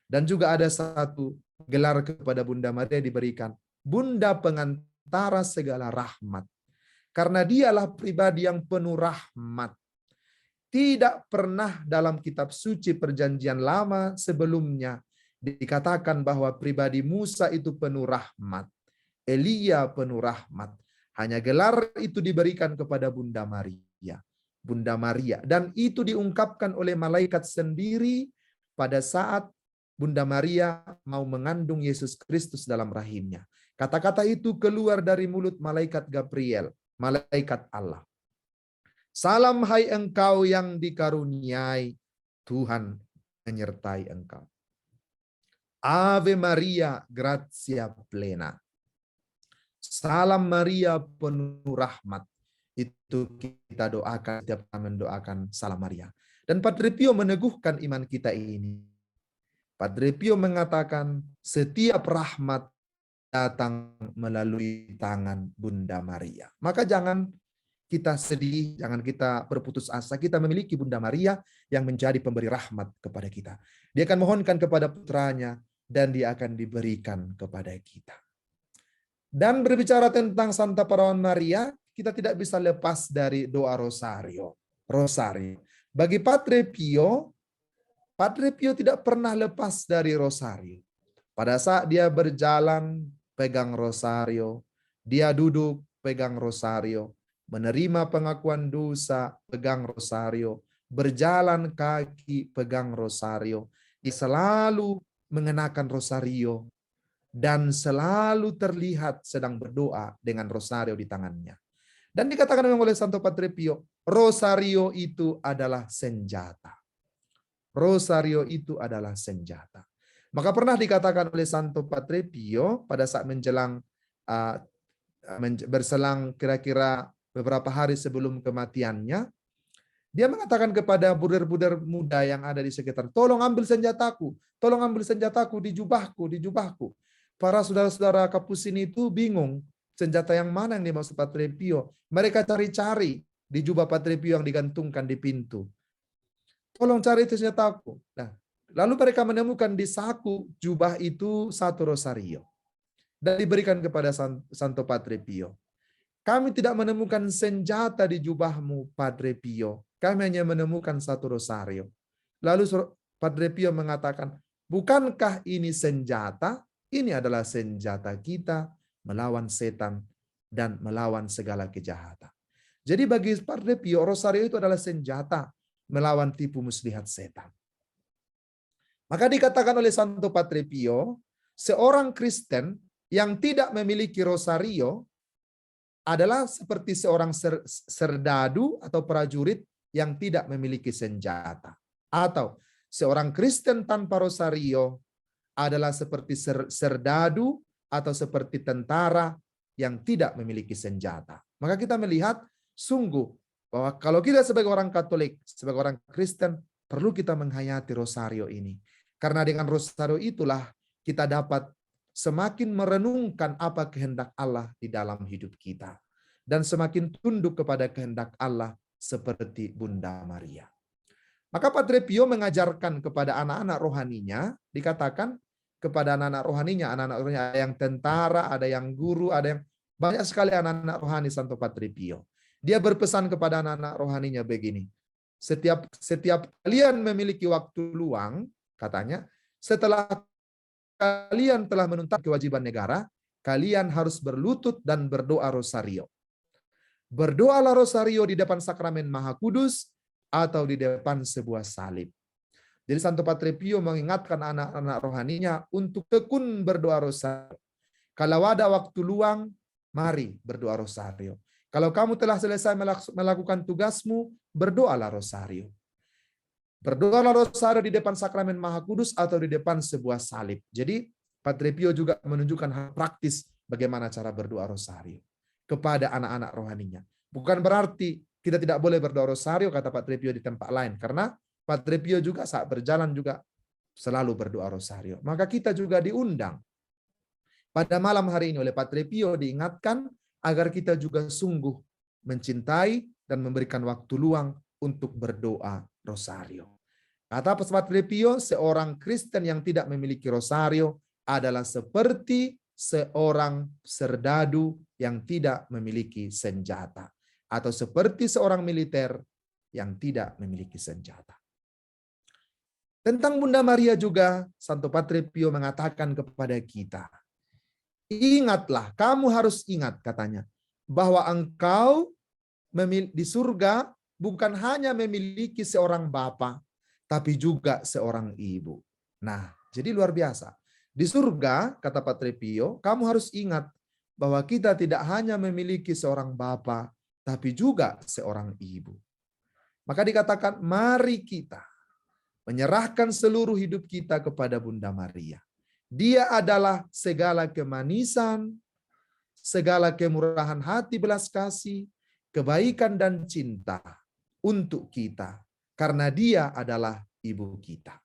Dan juga ada satu gelar kepada Bunda Maria diberikan, Bunda pengantara segala rahmat. Karena dialah pribadi yang penuh rahmat. Tidak pernah dalam kitab suci perjanjian lama sebelumnya dikatakan bahwa pribadi Musa itu penuh rahmat. Elia penuh rahmat. Hanya gelar itu diberikan kepada Bunda Maria. Bunda Maria. Dan itu diungkapkan oleh malaikat sendiri pada saat Bunda Maria mau mengandung Yesus Kristus dalam rahimnya. Kata-kata itu keluar dari mulut malaikat Gabriel, malaikat Allah. Salam hai engkau yang dikaruniai, Tuhan menyertai engkau. Ave Maria, gratia plena. Salam Maria penuh rahmat. Itu kita doakan setiap kita mendoakan Salam Maria. Dan Padre Pio meneguhkan iman kita ini. Padre Pio mengatakan setiap rahmat datang melalui tangan Bunda Maria. Maka jangan kita sedih, jangan kita berputus asa. Kita memiliki Bunda Maria yang menjadi pemberi rahmat kepada kita. Dia akan mohonkan kepada putranya dan dia akan diberikan kepada kita. Dan berbicara tentang Santa Perawan Maria, kita tidak bisa lepas dari doa Rosario. Rosario. Bagi Padre Pio tidak pernah lepas dari Rosario. Pada saat dia berjalan, pegang Rosario. Dia duduk, pegang Rosario. Menerima pengakuan dosa, pegang Rosario. Berjalan kaki, pegang Rosario. Dia selalu mengenakan Rosario. Dan selalu terlihat sedang berdoa dengan Rosario di tangannya. Dan dikatakan oleh Santo Padre Pio, Rosario itu adalah senjata. Rosario itu adalah senjata. Maka pernah dikatakan oleh Santo Padre Pio pada saat menjelang berselang kira-kira beberapa hari sebelum kematiannya, dia mengatakan kepada buder-buder muda yang ada di sekitar, tolong ambil senjataku di jubahku. Para saudara-saudara Kapusin itu bingung, senjata yang mana yang dimaksud Padre Pio. Mereka cari-cari di jubah Padre Pio yang digantungkan di pintu. Tolong cari itu senjataku. Nah, lalu mereka menemukan di saku jubah itu satu rosario. Dan diberikan kepada Santo Padre Pio. Kami tidak menemukan senjata di jubahmu, Padre Pio. Kami hanya menemukan satu rosario. Lalu Padre Pio mengatakan, bukankah ini senjata? Ini adalah senjata kita melawan setan dan melawan segala kejahatan. Jadi bagi Padre Pio, rosario itu adalah senjata melawan tipu muslihat setan. Maka dikatakan oleh Santo Padre Pio, seorang Kristen yang tidak memiliki rosario adalah seperti seorang serdadu atau prajurit yang tidak memiliki senjata. Atau seorang Kristen tanpa rosario adalah seperti serdadu atau seperti tentara yang tidak memiliki senjata. Maka kita melihat sungguh bahwa kalau kita sebagai orang Katolik, sebagai orang Kristen, perlu kita menghayati rosario ini. Karena dengan rosario itulah kita dapat semakin merenungkan apa kehendak Allah di dalam hidup kita. Dan semakin tunduk kepada kehendak Allah seperti Bunda Maria. Maka Padre Pio mengajarkan kepada anak-anak rohaninya, dikatakan kepada anak-anak rohaninya, ada yang tentara, ada yang guru, ada yang banyak sekali anak-anak rohani Santo Padre Pio. Dia berpesan kepada anak-anak rohaninya begini, setiap kalian memiliki waktu luang, katanya, setelah kalian telah menuntaskan kewajiban negara, kalian harus berlutut dan berdoa rosario. Berdoalah rosario di depan sakramen Maha Kudus atau di depan sebuah salib. Jadi Santo Padre Pio mengingatkan anak-anak rohaninya untuk tekun berdoa rosario. Kalau ada waktu luang, mari berdoa rosario. Kalau kamu telah selesai melakukan tugasmu, berdoalah rosario. Berdoalah rosario di depan sakramen Maha Kudus atau di depan sebuah salib. Jadi Padre Pio juga menunjukkan hal praktis bagaimana cara berdoa rosario kepada anak-anak rohaninya. Bukan berarti kita tidak boleh berdoa rosario, kata Padre Pio, di tempat lain. Karena Padre Pio juga saat berjalan juga selalu berdoa rosario. Maka kita juga diundang. Pada malam hari ini oleh Padre Pio diingatkan agar kita juga sungguh mencintai dan memberikan waktu luang untuk berdoa rosario. Kata Padre Pio, seorang Kristen yang tidak memiliki rosario adalah seperti seorang serdadu yang tidak memiliki senjata, atau seperti seorang militer yang tidak memiliki senjata. Tentang Bunda Maria juga Santo Padre Pio mengatakan kepada kita, ingatlah, kamu harus ingat, katanya, bahwa engkau di surga bukan hanya memiliki seorang bapa, tapi juga seorang ibu. Nah, jadi luar biasa. Di surga, kata Padre Pio, kamu harus ingat bahwa kita tidak hanya memiliki seorang bapa, tapi juga seorang ibu. Maka dikatakan, mari kita menyerahkan seluruh hidup kita kepada Bunda Maria. Dia adalah segala kemanisan, segala kemurahan hati, belas kasih, kebaikan dan cinta untuk kita. Karena dia adalah ibu kita.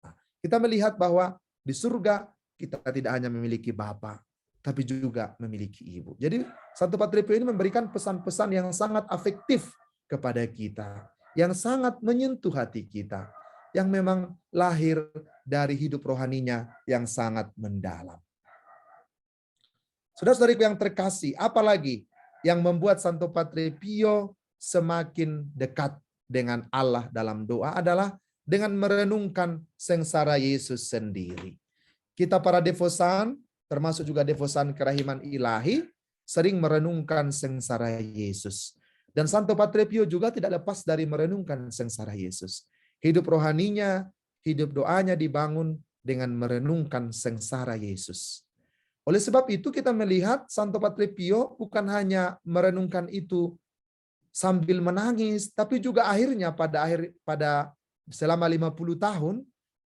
Nah, kita melihat bahwa di surga kita tidak hanya memiliki bapa, tapi juga memiliki ibu. Jadi Santo Padre Pio ini memberikan pesan-pesan yang sangat afektif kepada kita, yang sangat menyentuh hati kita, yang memang lahir dari hidup rohaninya yang sangat mendalam. Saudara-saudariku yang terkasih, apalagi yang membuat Santo Padre Pio semakin dekat dengan Allah dalam doa adalah dengan merenungkan sengsara Yesus sendiri. Kita para devosan, termasuk juga devosan kerahiman ilahi, sering merenungkan sengsara Yesus. Dan Santo Padre Pio juga tidak lepas dari merenungkan sengsara Yesus. Hidup rohaninya, hidup doanya dibangun dengan merenungkan sengsara Yesus. Oleh sebab itu kita melihat Santo Padre Pio bukan hanya merenungkan itu sambil menangis, tapi juga akhirnya pada selama 50 tahun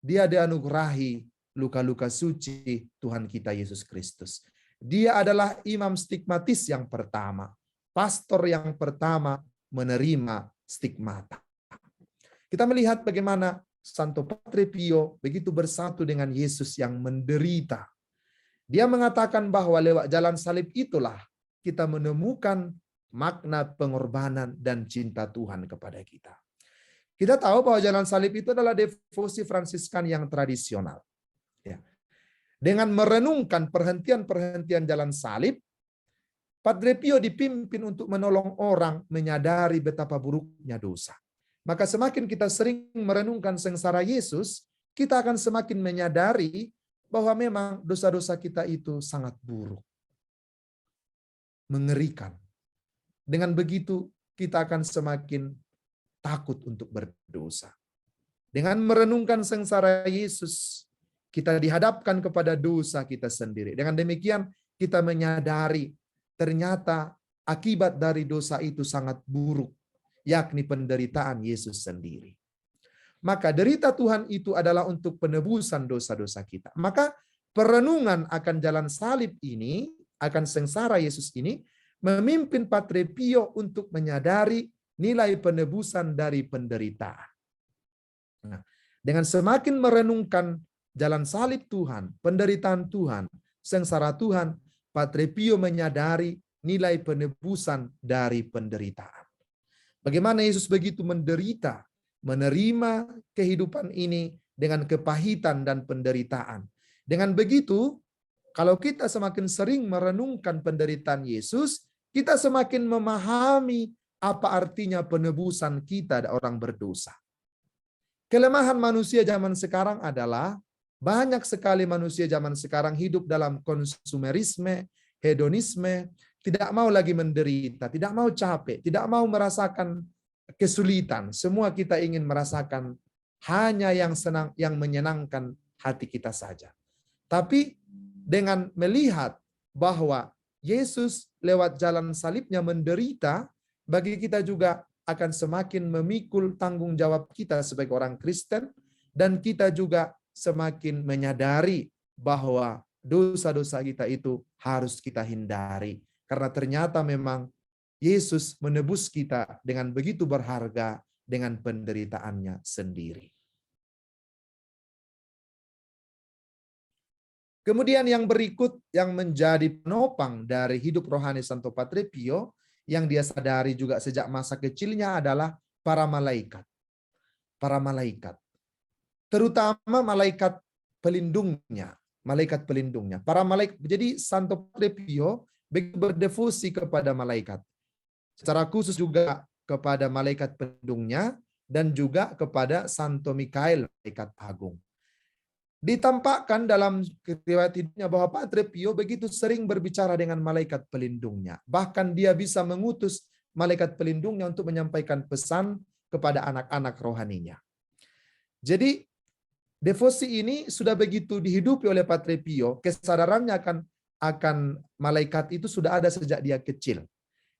dia dianugerahi luka-luka suci Tuhan kita Yesus Kristus. Dia adalah imam stigmatis yang pertama, pastor yang pertama menerima stigmata. Kita melihat bagaimana Santo Padre Pio begitu bersatu dengan Yesus yang menderita. Dia mengatakan bahwa lewat jalan salib itulah kita menemukan makna pengorbanan dan cinta Tuhan kepada kita. Kita tahu bahwa jalan salib itu adalah devosi Fransiskan yang tradisional. Ya. Dengan merenungkan perhentian-perhentian jalan salib, Padre Pio dipimpin untuk menolong orang menyadari betapa buruknya dosa. Maka semakin kita sering merenungkan sengsara Yesus, kita akan semakin menyadari bahwa memang dosa-dosa kita itu sangat buruk. Mengerikan. Dengan begitu kita akan semakin takut untuk berdosa. Dengan merenungkan sengsara Yesus, kita dihadapkan kepada dosa kita sendiri. Dengan demikian kita menyadari ternyata akibat dari dosa itu sangat buruk, yakni penderitaan Yesus sendiri. Maka derita Tuhan itu adalah untuk penebusan dosa-dosa kita. Maka perenungan akan jalan salib ini, akan sengsara Yesus ini, memimpin Padre Pio untuk menyadari nilai penebusan dari penderitaan. Nah, dengan semakin merenungkan jalan salib Tuhan, penderitaan Tuhan, sengsara Tuhan, Padre Pio menyadari nilai penebusan dari penderitaan. Bagaimana Yesus begitu menderita, menerima kehidupan ini dengan kepahitan dan penderitaan. Dengan begitu, kalau kita semakin sering merenungkan penderitaan Yesus, kita semakin memahami apa artinya penebusan kita orang berdosa. Kelemahan manusia zaman sekarang adalah Banyak sekali manusia zaman sekarang hidup dalam konsumerisme, hedonisme, tidak mau lagi menderita, tidak mau capek, tidak mau merasakan kesulitan. Semua kita ingin merasakan hanya yang senang, yang menyenangkan hati kita saja. Tapi dengan melihat bahwa Yesus lewat jalan salibnya menderita, bagi kita juga akan semakin memikul tanggung jawab kita sebagai orang Kristen, dan kita juga semakin menyadari bahwa dosa-dosa kita itu harus kita hindari. Karena ternyata memang Yesus menebus kita dengan begitu berharga dengan penderitaannya sendiri. Kemudian yang berikut yang menjadi penopang dari hidup rohani Santo Padre Pio, yang dia sadari juga sejak masa kecilnya adalah para malaikat. Para malaikat. Terutama malaikat pelindungnya. Malaikat pelindungnya. Para malaikat. Jadi Santo Padre Pio berdevosi kepada malaikat. Secara khusus juga kepada malaikat pelindungnya dan juga kepada Santo Mikael, malaikat agung. Ditampakkan dalam riwayat hidupnya bahwa Padre Pio begitu sering berbicara dengan malaikat pelindungnya. Bahkan dia bisa mengutus malaikat pelindungnya untuk menyampaikan pesan kepada anak-anak rohaninya. Jadi devosi ini sudah begitu dihidupi oleh Padre Pio, kesadarannya akan malaikat itu sudah ada sejak dia kecil.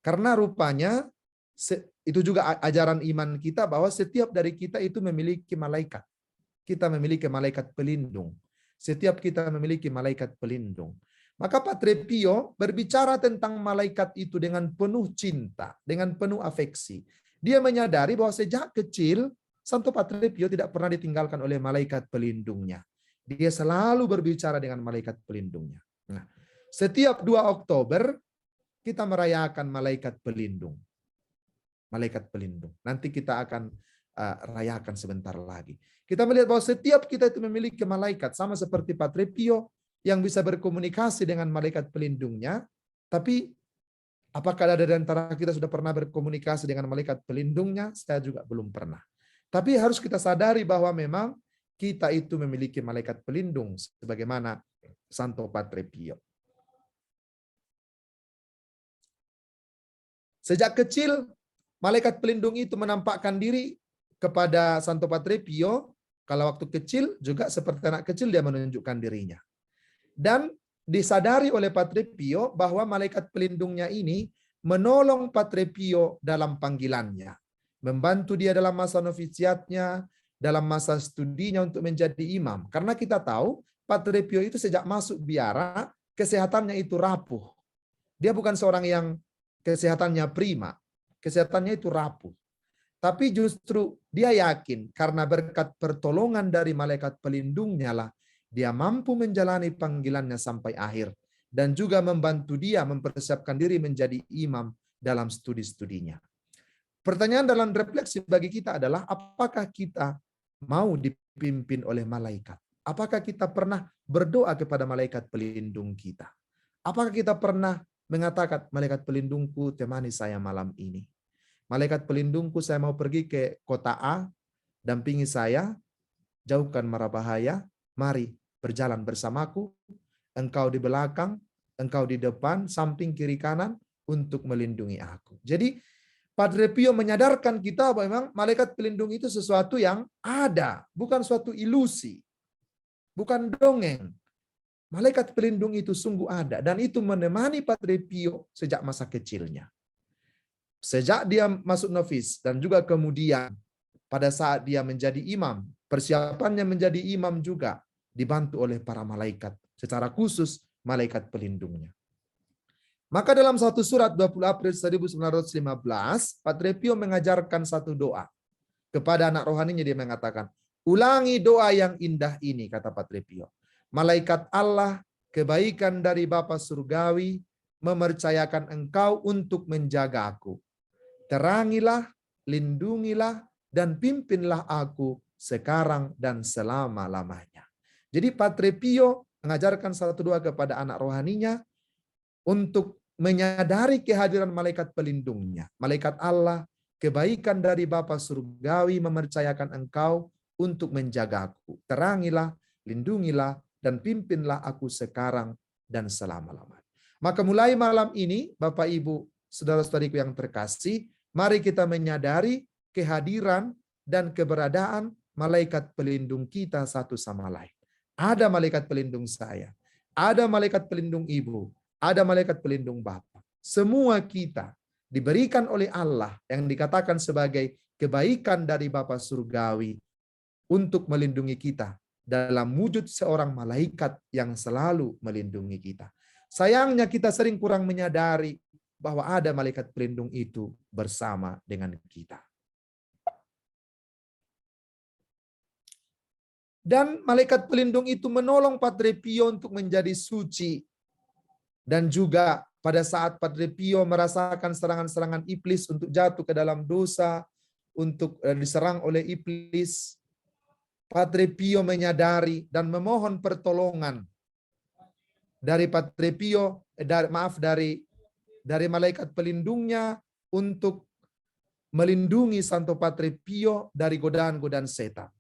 Karena rupanya itu juga ajaran iman kita bahwa setiap dari kita itu memiliki malaikat. Kita memiliki malaikat pelindung. Setiap kita memiliki malaikat pelindung. Maka Padre Pio berbicara tentang malaikat itu dengan penuh cinta, dengan penuh afeksi. Dia menyadari bahwa sejak kecil Santo Padre Pio tidak pernah ditinggalkan oleh malaikat pelindungnya. Dia selalu berbicara dengan malaikat pelindungnya. Nah, setiap 2 Oktober kita merayakan malaikat pelindung. Malaikat pelindung. Nanti kita akan rayakan sebentar lagi. Kita melihat bahwa setiap kita itu memiliki malaikat, sama seperti Padre Pio yang bisa berkomunikasi dengan malaikat pelindungnya. Tapi apakah ada di antara kita sudah pernah berkomunikasi dengan malaikat pelindungnya? Saya juga belum pernah. Tapi harus kita sadari bahwa memang kita itu memiliki malaikat pelindung sebagaimana Santo Padre Pio. Sejak kecil malaikat pelindung itu menampakkan diri kepada Santo Padre Pio. Kalau waktu kecil juga seperti anak kecil dia menunjukkan dirinya. Dan disadari oleh Padre Pio bahwa malaikat pelindungnya ini menolong Padre Pio dalam panggilannya. Membantu dia dalam masa novisiatnya, dalam masa studinya untuk menjadi imam. Karena kita tahu Padre Pio itu sejak masuk biara, kesehatannya itu rapuh. Dia bukan seorang yang kesehatannya prima. Kesehatannya itu rapuh. Tapi justru dia yakin karena berkat pertolongan dari malaikat pelindungnya lah dia mampu menjalani panggilannya sampai akhir dan juga membantu dia mempersiapkan diri menjadi imam dalam studi-studinya. Pertanyaan dalam refleksi bagi kita adalah apakah kita mau dipimpin oleh malaikat? Apakah kita pernah berdoa kepada malaikat pelindung kita? Apakah kita pernah mengatakan malaikat pelindungku temani saya malam ini? Malaikat pelindungku, saya mau pergi ke kota A, dampingi saya, jauhkan mara bahaya, mari berjalan bersamaku, engkau di belakang, engkau di depan, samping, kiri, kanan, untuk melindungi aku. Jadi Padre Pio menyadarkan kita bahwa memang malaikat pelindung itu sesuatu yang ada, bukan suatu ilusi, bukan dongeng. Malaikat pelindung itu sungguh ada, dan itu menemani Padre Pio sejak masa kecilnya. Sejak dia masuk novis dan juga kemudian pada saat dia menjadi imam, persiapannya menjadi imam juga dibantu oleh para malaikat, secara khusus malaikat pelindungnya. Maka dalam satu surat 20 April 1915, Padre Pio mengajarkan satu doa. Kepada anak rohaninya dia mengatakan, ulangi doa yang indah ini, kata Padre Pio. Malaikat Allah, kebaikan dari Bapa Surgawi, memercayakan engkau untuk menjaga aku. Terangilah, lindungilah, dan pimpinlah aku sekarang dan selama-lamanya. Jadi Padre Pio mengajarkan satu doa kepada anak rohaninya untuk menyadari kehadiran malaikat pelindungnya. Malaikat Allah, kebaikan dari Bapa Surgawi memercayakan engkau untuk menjagaku. Terangilah, lindungilah dan pimpinlah aku sekarang dan selama-lamanya. Maka mulai malam ini, Bapak Ibu, saudara-saudariku yang terkasih, mari kita menyadari kehadiran dan keberadaan malaikat pelindung kita satu sama lain. Ada malaikat pelindung saya, ada malaikat pelindung ibu, ada malaikat pelindung bapak. Semua kita diberikan oleh Allah yang dikatakan sebagai kebaikan dari Bapa Surgawi untuk melindungi kita dalam wujud seorang malaikat yang selalu melindungi kita. Sayangnya kita sering kurang menyadari bahwa ada malaikat pelindung itu bersama dengan kita. Dan malaikat pelindung itu menolong Padre Pio untuk menjadi suci. Dan juga pada saat Padre Pio merasakan serangan-serangan iblis untuk jatuh ke dalam dosa, untuk diserang oleh iblis, Padre Pio menyadari dan memohon pertolongan dari Padre Pio, dari malaikat pelindungnya untuk melindungi Santo Padre Pio dari godaan-godaan setan.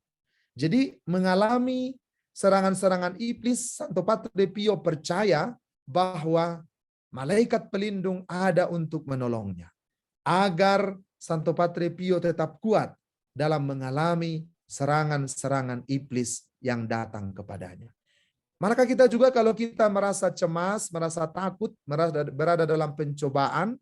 Jadi mengalami serangan-serangan iblis, Santo Padre Pio percaya bahwa malaikat pelindung ada untuk menolongnya. Agar Santo Padre Pio tetap kuat dalam mengalami serangan-serangan iblis yang datang kepadanya. Maka kita juga kalau kita merasa cemas, merasa takut, berada dalam pencobaan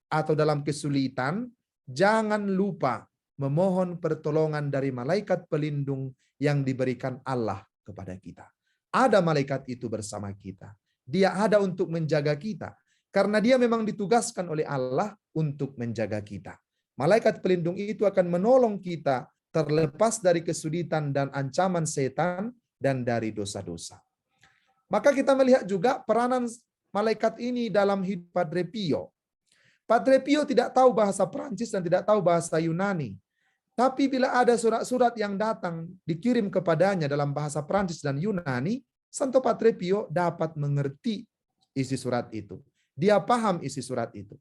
atau dalam kesulitan, jangan lupa memohon pertolongan dari malaikat pelindung yang diberikan Allah kepada kita. Ada malaikat itu bersama kita. Dia ada untuk menjaga kita. Karena dia memang ditugaskan oleh Allah untuk menjaga kita. Malaikat pelindung itu akan menolong kita terlepas dari kesulitan dan ancaman setan dan dari dosa-dosa. Maka kita melihat juga peranan malaikat ini dalam hidup Padre Pio. Padre Pio tidak tahu bahasa Prancis dan tidak tahu bahasa Yunani. Tapi bila ada surat-surat yang datang dikirim kepadanya dalam bahasa Prancis dan Yunani, Santo Padre Pio dapat mengerti isi surat itu. Dia paham isi surat itu.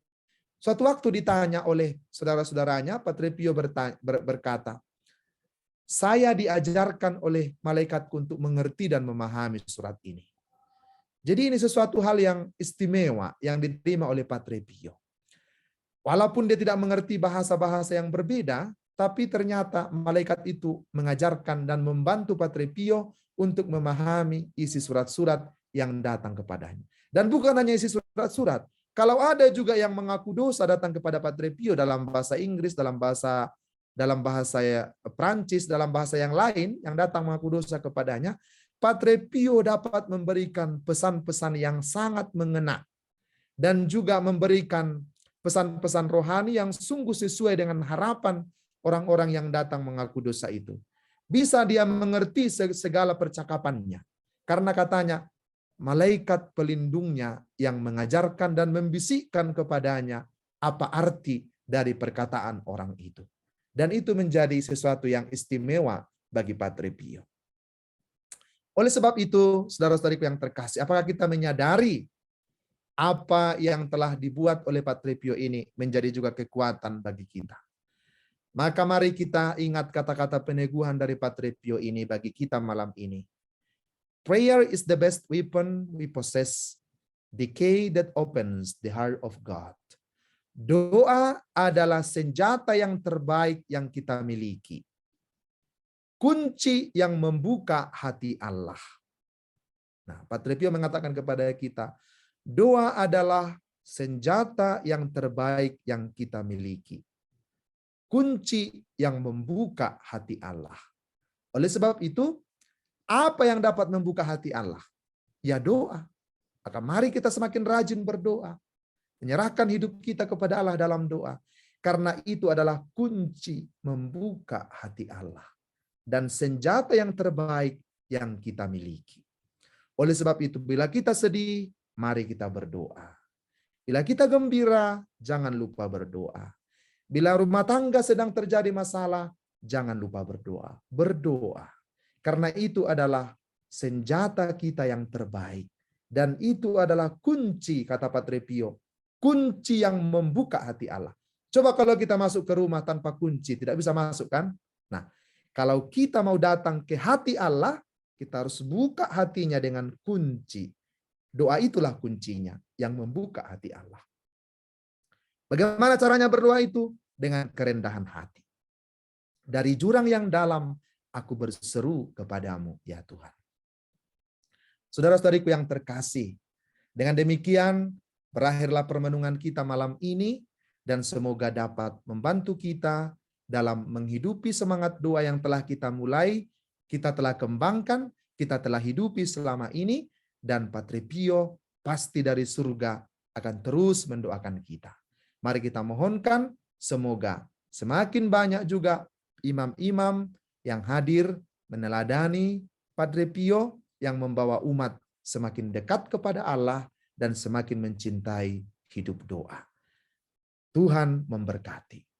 Suatu waktu ditanya oleh saudara-saudaranya, Padre Pio berkata, saya diajarkan oleh malaikatku untuk mengerti dan memahami surat ini. Jadi ini sesuatu hal yang istimewa yang diterima oleh Padre Pio. Walaupun dia tidak mengerti bahasa-bahasa yang berbeda, tapi ternyata malaikat itu mengajarkan dan membantu Padre Pio untuk memahami isi surat-surat yang datang kepadanya. Dan bukan hanya isi surat-surat. Kalau ada juga yang mengaku dosa datang kepada Padre Pio dalam bahasa Inggris, dalam bahasa Prancis, dalam bahasa yang lain yang datang mengaku dosa kepadanya, Padre Pio dapat memberikan pesan-pesan yang sangat mengena dan juga memberikan pesan-pesan rohani yang sungguh sesuai dengan harapan orang-orang yang datang mengaku dosa itu. Bisa dia mengerti segala percakapannya. Karena katanya, malaikat pelindungnya yang mengajarkan dan membisikkan kepadanya apa arti dari perkataan orang itu. Dan itu menjadi sesuatu yang istimewa bagi Padre Pio. Oleh sebab itu, saudara-saudariku yang terkasih, apakah kita menyadari apa yang telah dibuat oleh Padre Pio ini menjadi juga kekuatan bagi kita? Maka mari kita ingat kata-kata peneguhan dari Padre Pio ini bagi kita malam ini. Prayer is the best weapon we possess, the key that opens the heart of God. Doa adalah senjata yang terbaik yang kita miliki. Kunci yang membuka hati Allah. Nah, Padre Pio mengatakan kepada kita, doa adalah senjata yang terbaik yang kita miliki. Kunci yang membuka hati Allah. Oleh sebab itu, apa yang dapat membuka hati Allah? Ya doa. Maka mari kita semakin rajin berdoa. Menyerahkan hidup kita kepada Allah dalam doa. Karena itu adalah kunci membuka hati Allah. Dan senjata yang terbaik yang kita miliki. Oleh sebab itu, bila kita sedih, mari kita berdoa. Bila kita gembira, jangan lupa berdoa. Bila rumah tangga sedang terjadi masalah, jangan lupa berdoa. Berdoa. Karena itu adalah senjata kita yang terbaik. Dan itu adalah kunci, kata Padre Pio. Kunci yang membuka hati Allah. Coba kalau kita masuk ke rumah tanpa kunci, tidak bisa masuk kan? Nah, kalau kita mau datang ke hati Allah, Kita harus buka hatinya dengan kunci. Doa itulah kuncinya yang membuka hati Allah. Bagaimana caranya berdoa itu? Dengan kerendahan hati. Dari jurang yang dalam, aku berseru kepadamu, ya Tuhan. Saudara-saudariku yang terkasih, dengan demikian berakhirlah permenungan kita malam ini, dan semoga dapat membantu kita dalam menghidupi semangat doa yang telah kita mulai, kita telah kembangkan, kita telah hidupi selama ini, dan Padre Pio pasti dari surga akan terus mendoakan kita. Mari kita mohonkan semoga semakin banyak juga imam-imam yang hadir meneladani Padre Pio yang membawa umat semakin dekat kepada Allah dan semakin mencintai hidup doa. Tuhan memberkati.